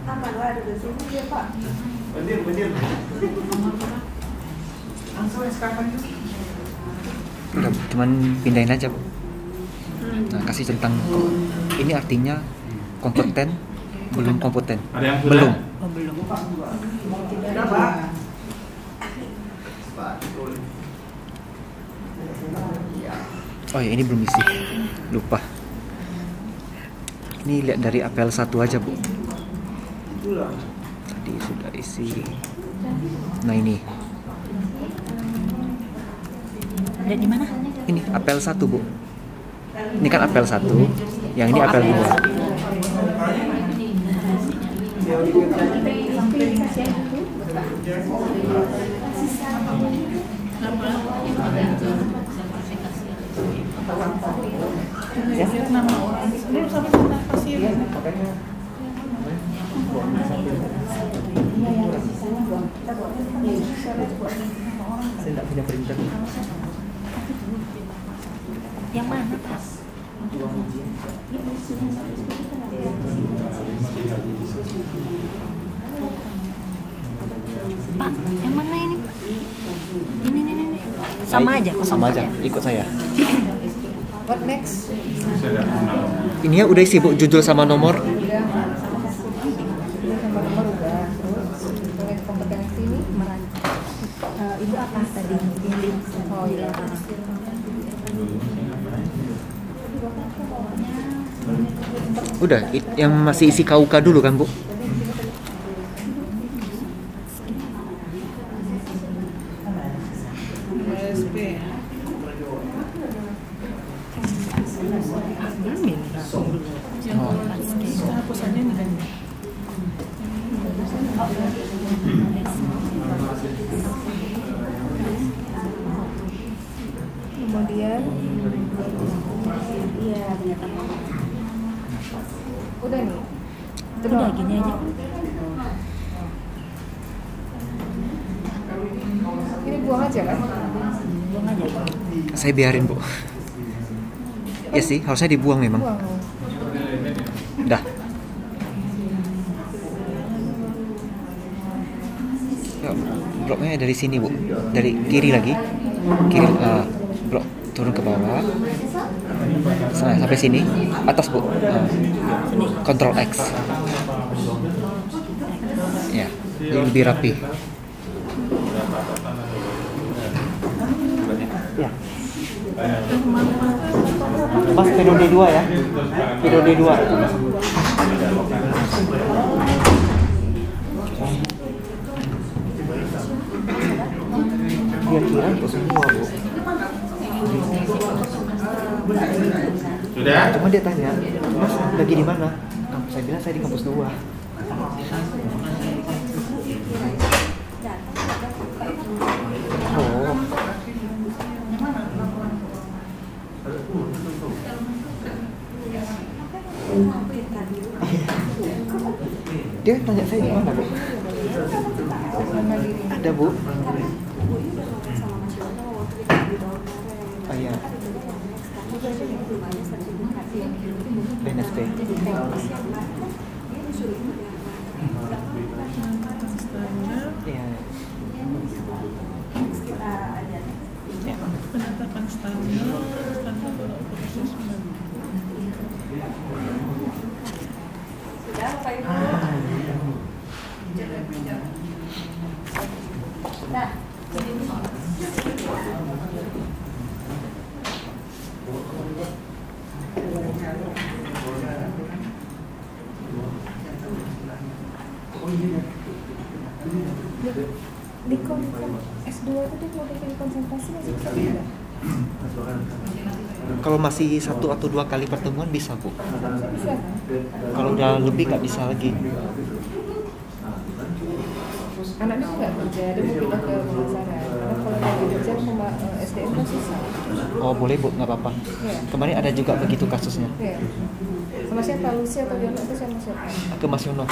Apa lu ada di sini dia Pak? Bener. Langsung sekarang itu. Udah, cuman pindahin aja Bu. Nah, kasih centang. Ini artinya kompeten, belum kompeten. Ada yang sudah? Belum. Udah Pak. Pak, boleh. Oh ya, ini belum isi. Lupa. Ini lihat dari apel 1 aja Bu. Tadi sudah isi. Nah ini. Ada di mana? Ini apel 1 Bu. Ini kan apel 1. Yang ini apel 2. Ya, nama orang. Ini sampai mana pasir? Saya tidak punya printer. Yang mana Pak? Pak, yang mana ini? Ini. Sama aja, Sama aja, ikut saya. What next? Saya nggak kenal. Ini ya udah isi Bu, judul sama nomor. Udah. Sama nomor udah. Terus kompetensi ini Ibu apa tadi? Oh iya. Udah, yang masih isi KUK dulu kan Bu? Kemudian Iya, ternyata. udah nih. Udah gini aja. Ini buang aja kan? Buang aja. Saya biarin Bu. Ya sih, harusnya dibuang memang. Buang. Dah. Ya, bloknya dari sini Bu, dari kiri lagi, kiri blok turun ke bawah, sampai sini, atas Bu, Ctrl X, ya, jadi lebih rapi. Ya. Mas periode 2 ya, periode 2. Dia kira itu semua Bu. Sudah? Cuma dia tanya, Mas lagi di mana? Saya bilang saya di kampus 2. Oh. Dia tanya saya di mana Bu? Ada Bu. Oh iya. BNSP. Iya. Ya. Penetapan standar karena proses Di S2 itu dia mau bikin konsentrasi masih bisa tidak? Kalau masih 1 atau 2 kali pertemuan bisa Bu. Bisa kan? Kalau udah lebih nggak bisa lagi. Anaknya tuh nggak kerja, dia mau pindah ke pemasaran. Karena kalau lagi kerja sama SDM kan susah. Oh boleh Bu, nggak apa-apa. Iya. Kemarin ada juga begitu kasusnya. Iya. Sama siapa? Lucy atau Yono itu sama siapa? Ke Mas Yono.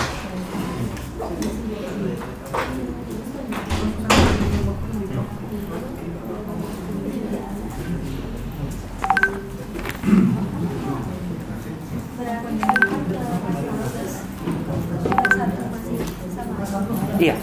Iya.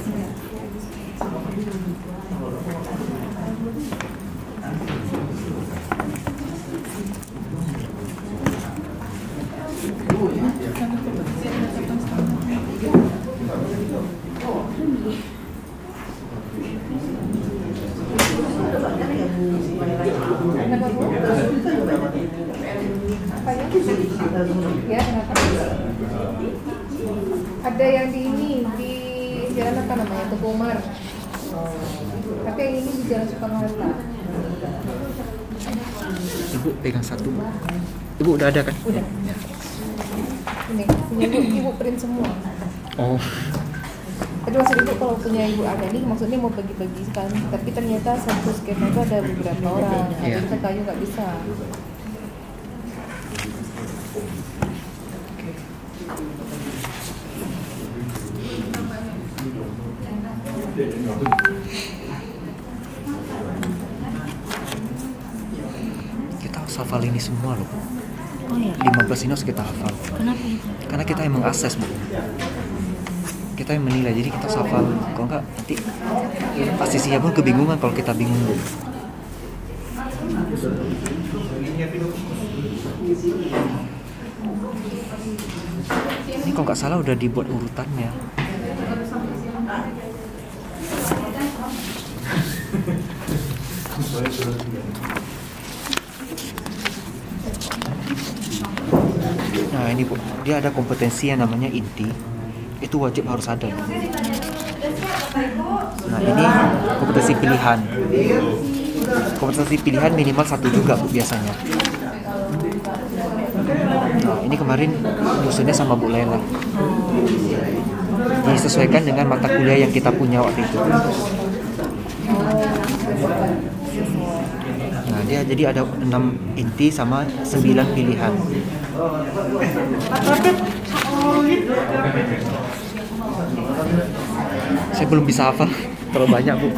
Kenapa Bu? Apa ya? Ya kenapa? Ada yang di ini di jalan apa namanya? Teguh Umar. Tapi yang ini di Jalan Soekarno Hatta. Ibu pegang satu Bu. Ibu udah ada kan? Udah. Ini punya ibu print semua. Oh. Tapi maksud ibu kalau punya ibu ada nih, maksudnya mau bagi-bagi kan. Tapi ternyata satu skema itu ada beberapa orang. Iya. Ada kita kayu nggak bisa. Kita harus hafal ini semua loh. Oh iya. 15 ini harus kita hafal. Kenapa itu? Karena kita emang akses Bu. Kita yang menilai, jadi kita harus hafal. Kalau enggak nanti asisinya pun kebingungan kalau kita bingung Bu. Ini kalau nggak salah udah dibuat urutannya. Nah ini Bu, dia ada kompetensi yang namanya inti. Itu wajib harus ada. Nah ini kompetensi pilihan. Kompetensi pilihan minimal 1 juga Bu biasanya. Nah ini kemarin nyusunnya sama Bu Lela. Disesuaikan dengan mata kuliah yang kita punya waktu itu. Nah dia jadi ada 6 inti sama 9 pilihan. Saya belum bisa hafal, terlalu banyak Bu.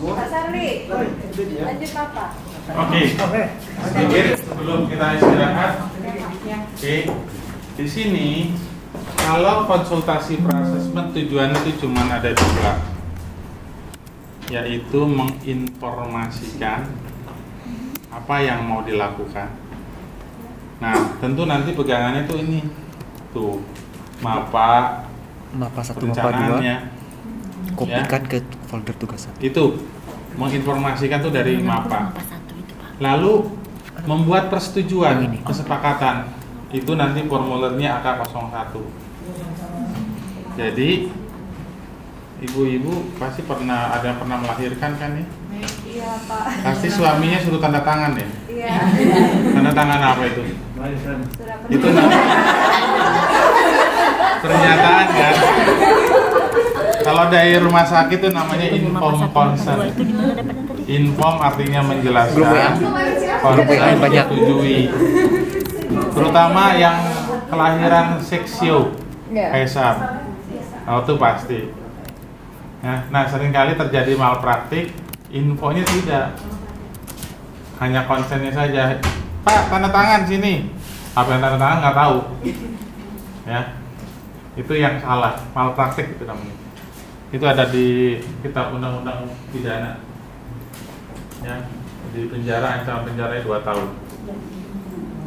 Pak Sarli, lanjut apa? Oke. Sedikit sebelum kita istirahat. Oke. Di sini kalau konsultasi pra-assessment tujuannya itu cuma ada 2, yaitu menginformasikan apa yang mau dilakukan. Nah, tentu nanti pegangannya tuh ini, tuh mapa 1, mapa 2, rencanaannya, kopikan ke folder tugas 1. Itu menginformasikan tuh dari mapa. Lalu membuat persetujuan, kesepakatan. Itu nanti formulirnya AK01. Jadi ibu-ibu pasti pernah melahirkan kan nih? Iya Pak. Pasti suaminya suruh tanda tangan ya? Iya. Tanda tangan apa itu? Surat Itu pernyataan kan? Kalau dari rumah sakit itu namanya inform consent. Inform artinya menjelaskan, consent menyetujui. Terutama yang kelahiran seksio, kaisar. Oh, itu pasti. Nah, seringkali terjadi malpraktik, infonya tidak. Hanya konsennya saja. Pak, tanda tangan sini. Apa yang tanda tangan nggak tahu. Ya, itu yang salah, malpraktik itu namanya. Itu ada di kitab undang-undang pidana. Ya, di penjara, ancaman penjara 2 tahun.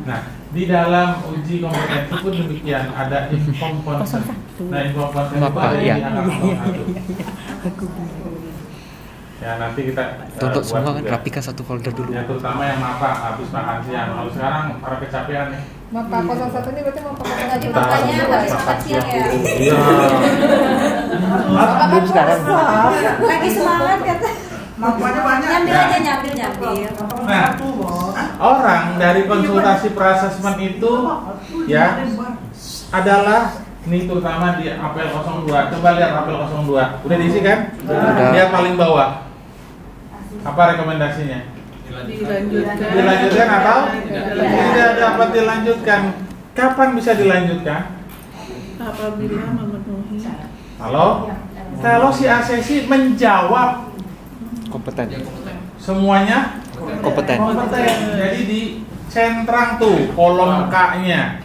Nah, di dalam uji kompetensi pun demikian, ada inform consent. Nah, inform consent itu ada di AK01. Ya, nanti kita Untuk semua kan juga. rapikan 1 folder dulu. Ya, terutama yang mapa habis makan siang. Kalau sekarang para kecapean nih. Mapa 01 ini berarti mapa 01 Tadi makanya habis makan siang ya. Iya. Belum sekarang. Lagi semangat kata. Mapanya banyak. Nyambil aja, nyambil. Nah, orang dari konsultasi pra-assessment itu ya adalah ini terutama di apel 02. Coba lihat apel 02. Udah diisi kan? Udah. Lihat paling bawah. Apa rekomendasinya? Dilanjutkan atau tidak dapat dilanjutkan? Kapan bisa dilanjutkan? Apabila memenuhi Kalau si ACC menjawab Kompeten. semuanya Kompeten. Jadi di centrang tuh kolom K-nya.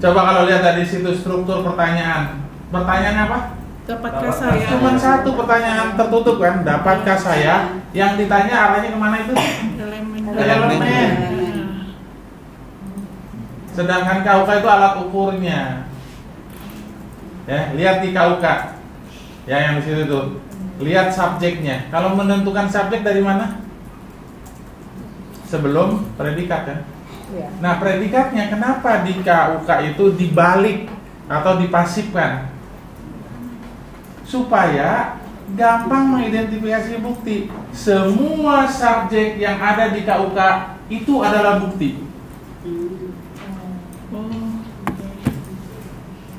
Coba kalau lihat dari situ struktur pertanyaan. Pertanyaannya apa? dapatkah saya Cuma 1 pertanyaan tertutup kan? Dapatkah saya? Yang ditanya arahnya kemana itu? Elemen. Sedangkan KUK itu alat ukurnya. Ya, lihat di KUK. Ya, yang di situ tuh. Lihat subjeknya. Kalau menentukan subjek dari mana? Sebelum predikat kan? Ya. Nah, predikatnya kenapa di KUK itu dibalik atau dipasifkan? Supaya gampang mengidentifikasi bukti. Semua subjek yang ada di KUK itu adalah bukti.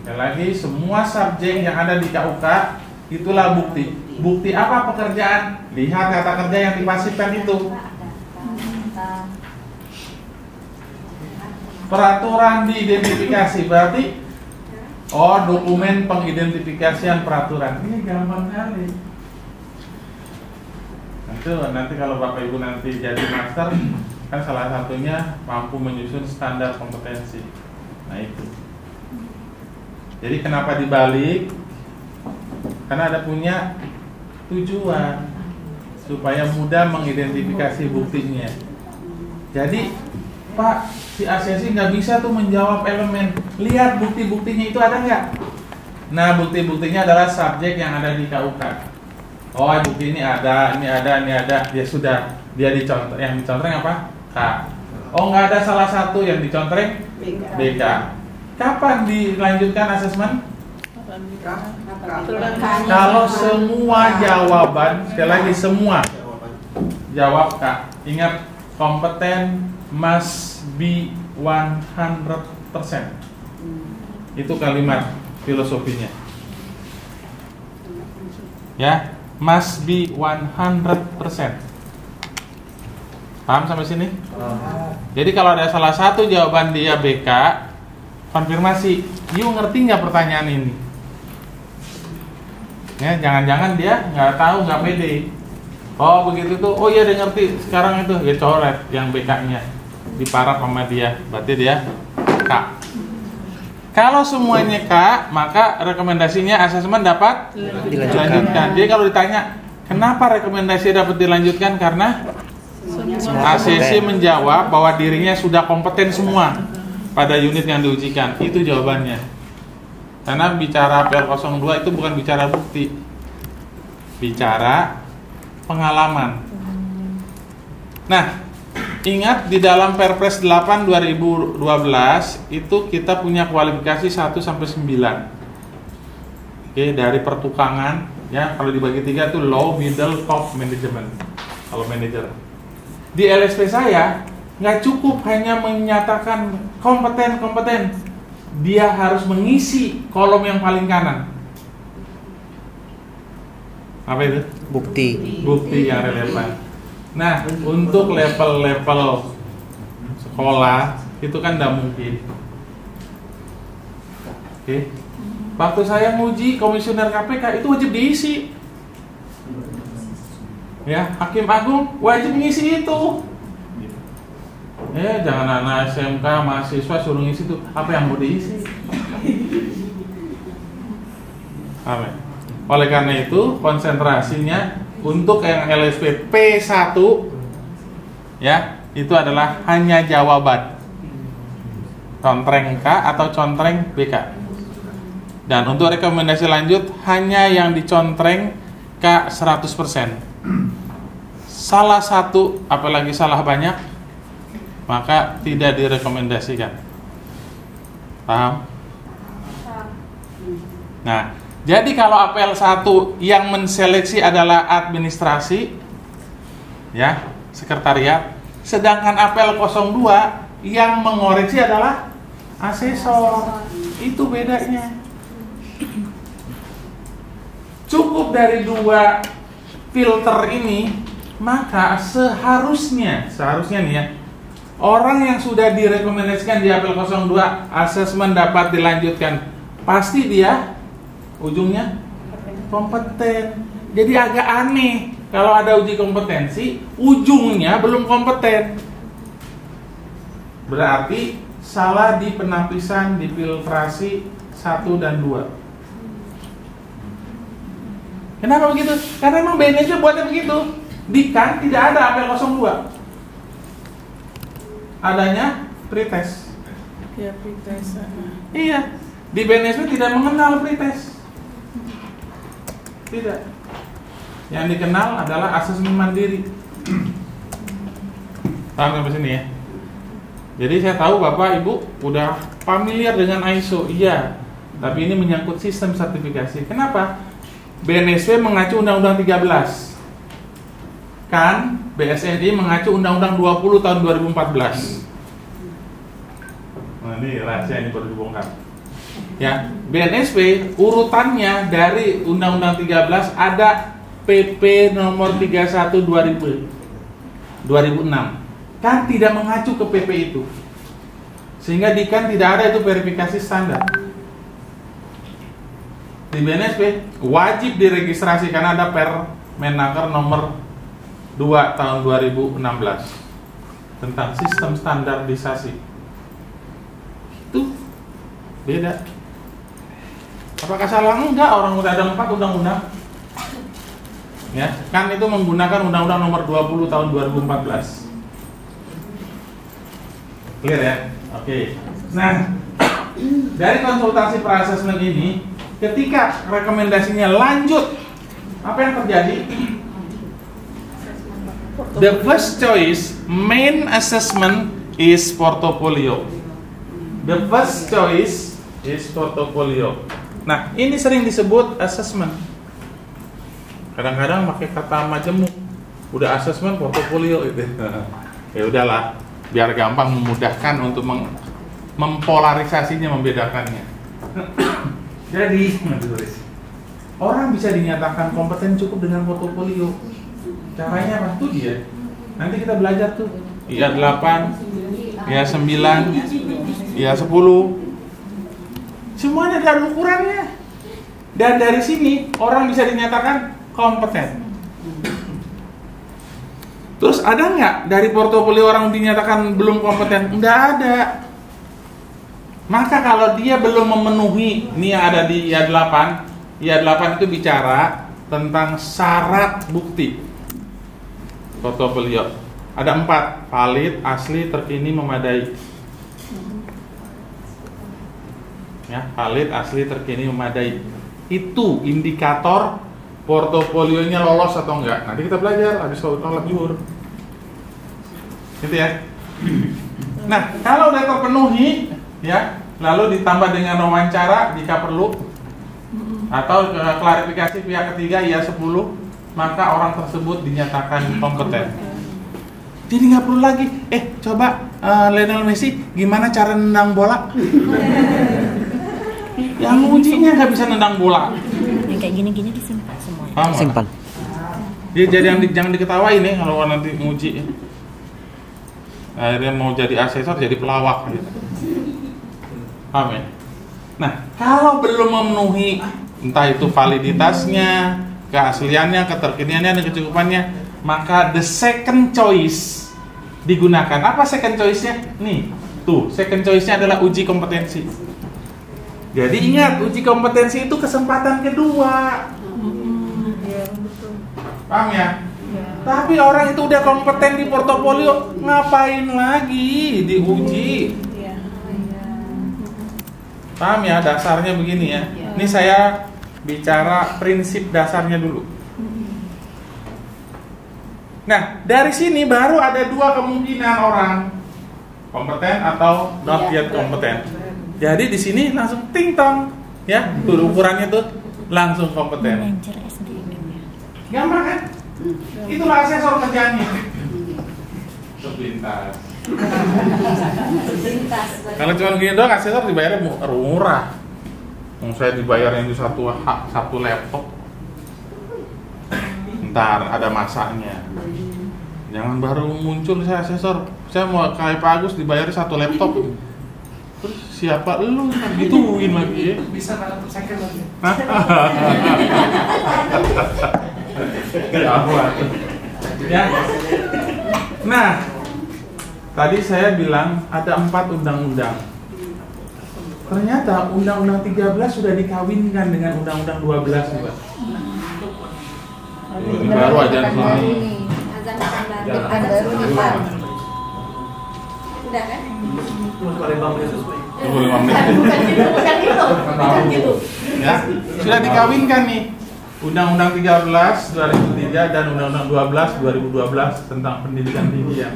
Sekali lagi, semua subjek yang ada di KUK itulah bukti. Bukti apa pekerjaan? Lihat kata kerja yang dipasifkan itu. Peraturan diidentifikasi berarti dokumen pengidentifikasian peraturan. Ini gampang kali. Nanti kalau Bapak Ibu nanti jadi master, kan salah satunya mampu menyusun standar kompetensi. Nah itu. Jadi kenapa dibalik? Karena ada punya tujuan supaya mudah mengidentifikasi buktinya. Jadi Pak, si ACC nggak bisa tuh menjawab elemen. Lihat bukti-buktinya itu ada nggak? Nah, bukti-buktinya adalah subjek yang ada di KUK. Oh, bukti ini ada, ini ada, ini ada. Ya sudah, dia dicontreng. Yang dicontreng apa? K. Oh, nggak ada salah satu yang dicontreng BK. Kapan dilanjutkan asesmen? Kalau semua jawaban, sekali lagi semua jawab K. Ingat, kompeten must be 100%. Itu kalimat filosofinya. Ya, must be 100%. Paham sampai sini? Jadi kalau ada salah satu jawaban dia BK, konfirmasi, you ngerti nggak pertanyaan ini? Ya, jangan-jangan dia nggak tahu, nggak pede. Oh begitu tuh, oh iya dia ngerti. Sekarang itu ya coret yang BK-nya diparap sama dia, berarti dia K. Kalau semuanya K, maka rekomendasinya asesmen dapat dilanjutkan. Jadi kalau ditanya kenapa rekomendasi dapat dilanjutkan, karena ACC menjawab bahwa dirinya sudah kompeten semua pada unit yang diujikan. Itu jawabannya. Karena bicara PL02 itu bukan bicara bukti, bicara pengalaman. Nah, ingat di dalam Perpres 8 2012 itu kita punya kualifikasi 1 sampai 9. Oke, dari pertukangan ya, kalau dibagi 3 itu low, middle, top management. Kalau manager. Di LSP saya nggak cukup hanya menyatakan kompeten. Dia harus mengisi kolom yang paling kanan. Apa itu? Bukti yang relevan. Nah, untuk level-level sekolah itu kan tidak mungkin. Oke. Waktu saya nguji komisioner KPK itu wajib diisi. Ya, Hakim Agung wajib ngisi itu. Jangan anak SMK mahasiswa suruh ngisi itu. Apa yang mau diisi? Amin. Oleh karena itu konsentrasinya untuk yang LSP P1 ya, itu adalah hanya jawaban contreng K atau contreng BK. Dan untuk rekomendasi lanjut hanya yang dicontreng K 100%. Salah satu, apalagi salah banyak, maka tidak direkomendasikan. Paham? Nah, jadi kalau APL 1 yang menseleksi adalah administrasi ya, sekretariat, sedangkan APL 02 yang mengoreksi adalah asesor. Itu bedanya. Cukup dari 2 filter ini, maka seharusnya nih ya, orang yang sudah direkomendasikan di APL 02 asesmen dapat dilanjutkan, pasti dia ujungnya kompeten. Jadi agak aneh kalau ada uji kompetensi ujungnya belum kompeten. Berarti salah di penapisan, di filtrasi 1 dan 2. Kenapa begitu? Karena memang BNSP buatnya begitu. Di KAN tidak ada APL 02. Adanya pretest. Ya, pretest. Iya. Di BNSP tidak mengenal pretest. Tidak. Yang dikenal adalah asesmen mandiri. Paham sampai sini ya? Jadi saya tahu Bapak Ibu udah familiar dengan ISO. Iya. Tapi ini menyangkut sistem sertifikasi. Kenapa? BNSP mengacu Undang-Undang 13. Kan BSNI mengacu Undang-Undang 20 tahun 2014. Nah, ini rahasia ini perlu dibongkar. Ya, BNSP urutannya dari Undang-Undang 13 ada PP nomor 31 2006. Kan tidak mengacu ke PP itu. Sehingga di kan tidak ada itu verifikasi standar. Di BNSP wajib diregistrasi karena ada Permenaker nomor 2 tahun 2016 tentang sistem standarisasi. Itu beda. Apakah salah? Enggak, orang udah ada 4 undang-undang. Ya, kan itu menggunakan Undang-Undang nomor 20 tahun 2014. Clear ya? Oke. Nah, dari konsultasi pra-assessment ini, ketika rekomendasinya lanjut, apa yang terjadi? The first choice main assessment is portfolio. The first choice is portfolio. Nah, ini sering disebut assessment. Kadang-kadang pakai kata majemuk. Udah assessment portfolio itu. Ya udahlah, biar gampang memudahkan untuk mempolarisasinya, membedakannya. Jadi, orang bisa dinyatakan kompeten cukup dengan portofolio. Caranya apa? Tuh dia. Nanti kita belajar tuh. IA 8, IA 9, IA 10. Semuanya ada ukurannya. Dan dari sini orang bisa dinyatakan kompeten. Terus ada nggak dari portofolio orang dinyatakan belum kompeten? Nggak ada. Maka kalau dia belum memenuhi, ini yang ada di IA 8. IA 8 itu bicara tentang syarat bukti portofolio. Ada 4, valid, asli, terkini, memadai. Ya, valid, asli, terkini, memadai. Itu indikator portofolionya lolos atau enggak. Nanti kita belajar habis sholat zuhur. Gitu ya. Nah, kalau udah terpenuhi, ya, lalu ditambah dengan wawancara jika perlu, atau klarifikasi pihak ketiga IA 10, maka orang tersebut dinyatakan kompeten. Jadi nggak perlu lagi, coba Lionel Messi gimana cara nendang bola? Yang ujinya nggak bisa nendang bola. Yang kayak gini-gini disimpan semua. Simpan. Dia jadi yang jangan diketawain nih kalau nanti nguji. Akhirnya mau jadi asesor, jadi pelawak gitu. Paham ya? Nah, kalau belum memenuhi entah itu validitasnya, keasliannya, keterkiniannya, dan kecukupannya, maka the second choice digunakan. Apa second choice-nya? Nih, tuh, second choice-nya adalah uji kompetensi. Jadi ingat, uji kompetensi itu kesempatan kedua. Paham ya? Tapi orang itu udah kompeten di portofolio, ngapain lagi diuji? Paham ya? Dasarnya begini ya. Ini saya bicara prinsip dasarnya dulu. Nah, dari sini baru ada 2 kemungkinan orang kompeten atau not yet kompeten. Jadi di sini langsung ting tong, ya, tuh ukurannya tuh langsung kompeten. Gampang kan? Itulah asesor kerjanya. Sepintas. Kalau cuma gini doang, asesor dibayarnya murah. Saya dibayarnya di satu laptop. Ntar ada masanya. Jangan baru muncul saya asesor. Saya mau kayak Pak Agus dibayar 1 laptop. Terus siapa lu? Gituin lagi ya. Bisa nggak untuk second lagi? Ya. Nah, tadi saya bilang ada 4 undang-undang. Ternyata Undang-Undang 13 sudah dikawinkan dengan Undang-Undang 12 juga. Ini baru aja nih. Azan baru nih Pak. Udah kan? Tunggu 5 menit sesuai. Tunggu 5 menit. Bukan gitu. Ya, sudah dikawinkan nih. Undang-Undang 13 2003 dan Undang-Undang 12 2012 tentang pendidikan tinggi ya.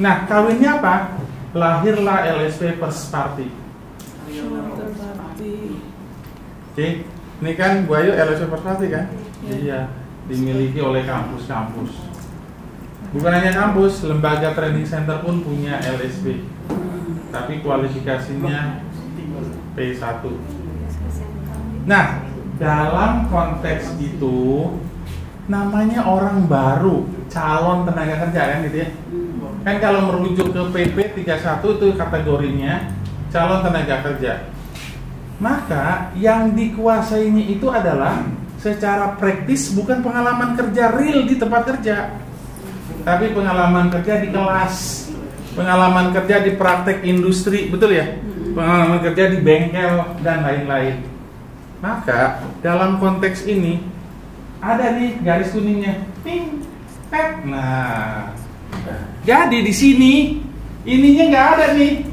Nah, kawinnya apa? Lahirlah LSP First Party. Oke. Ini kan Bu Ayu LSP Perspati kan? Iya, dimiliki oleh kampus-kampus. Bukan hanya kampus, lembaga training center pun punya LSP. Tapi kualifikasinya P1. Nah, dalam konteks itu namanya orang baru, calon tenaga kerja kan gitu ya. Kan kalau merujuk ke PP 31 itu kategorinya calon tenaga kerja. Maka yang dikuasainya itu adalah secara praktis, bukan pengalaman kerja real di tempat kerja, tapi pengalaman kerja di kelas, pengalaman kerja di praktek industri, betul ya? Pengalaman kerja di bengkel dan lain-lain. Maka dalam konteks ini ada nih garis kuningnya. Nah, jadi di sini ininya nggak ada nih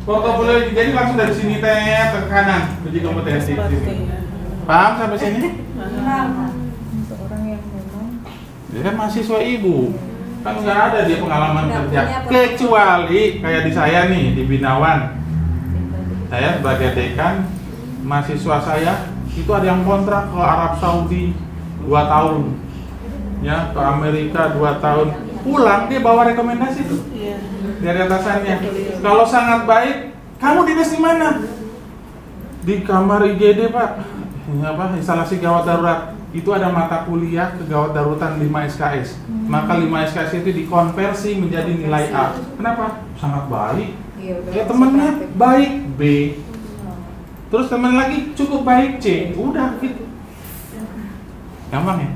portofolio, jadi langsung dari sini ke kanan uji kompetensi. Paham sampai sini? Untuk orang yang memang Dia kan mahasiswa ibu, kan nggak ada dia pengalaman kerja, kecuali kayak di saya nih di Binawan. Saya sebagai dekan, mahasiswa saya itu ada yang kontrak ke Arab Saudi 2 tahun, ya ke Amerika 2 tahun, pulang dia bawa rekomendasi tuh dari atasannya. Kalau sangat baik, kamu dinas di mana? Di kamar IGD Pak, ini apa, instalasi gawat darurat. Itu ada mata kuliah kegawat daruratan 5 SKS. Maka 5 SKS itu dikonversi menjadi nilai A. Kenapa? Sangat baik. Ya temennya baik B. Terus temen lagi cukup baik C. Udah gitu. Gampang ya?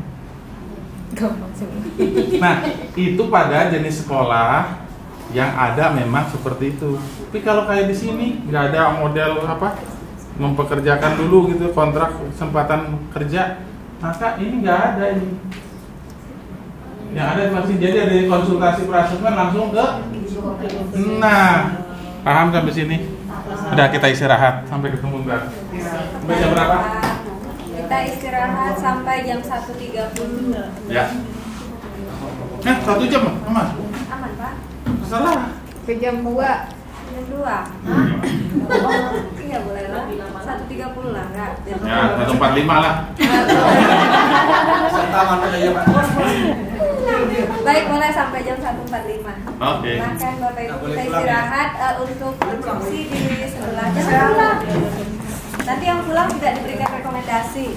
gampang sih. Nah, itu pada jenis sekolah yang ada memang seperti itu. Tapi kalau kayak di sini nggak ada model apa mempekerjakan dulu gitu, kontrak kesempatan kerja, maka ini nggak ada ini. Yang ada masih jadi ada konsultasi prasesmen langsung ke. Nah, paham sampai sini? Udah, kita istirahat sampai ketemu berapa? Sampai jam berapa? Kita istirahat sampai jam 1.30. Ya. 1 jam, aman? Aman, Pak? Masalah. Ke jam 2. Jam 2? Iya, boleh lah. 1.30 lah, enggak? Ya, 1.45 lah. Serta mana aja Pak? Baik, boleh sampai jam 1.45. Oke. Makan Bapak Ibu, Boleh kita pulang ya? istirahat untuk instruksi di sebelah. Jangan pulang. Nanti yang pulang tidak diberikan rekomendasi.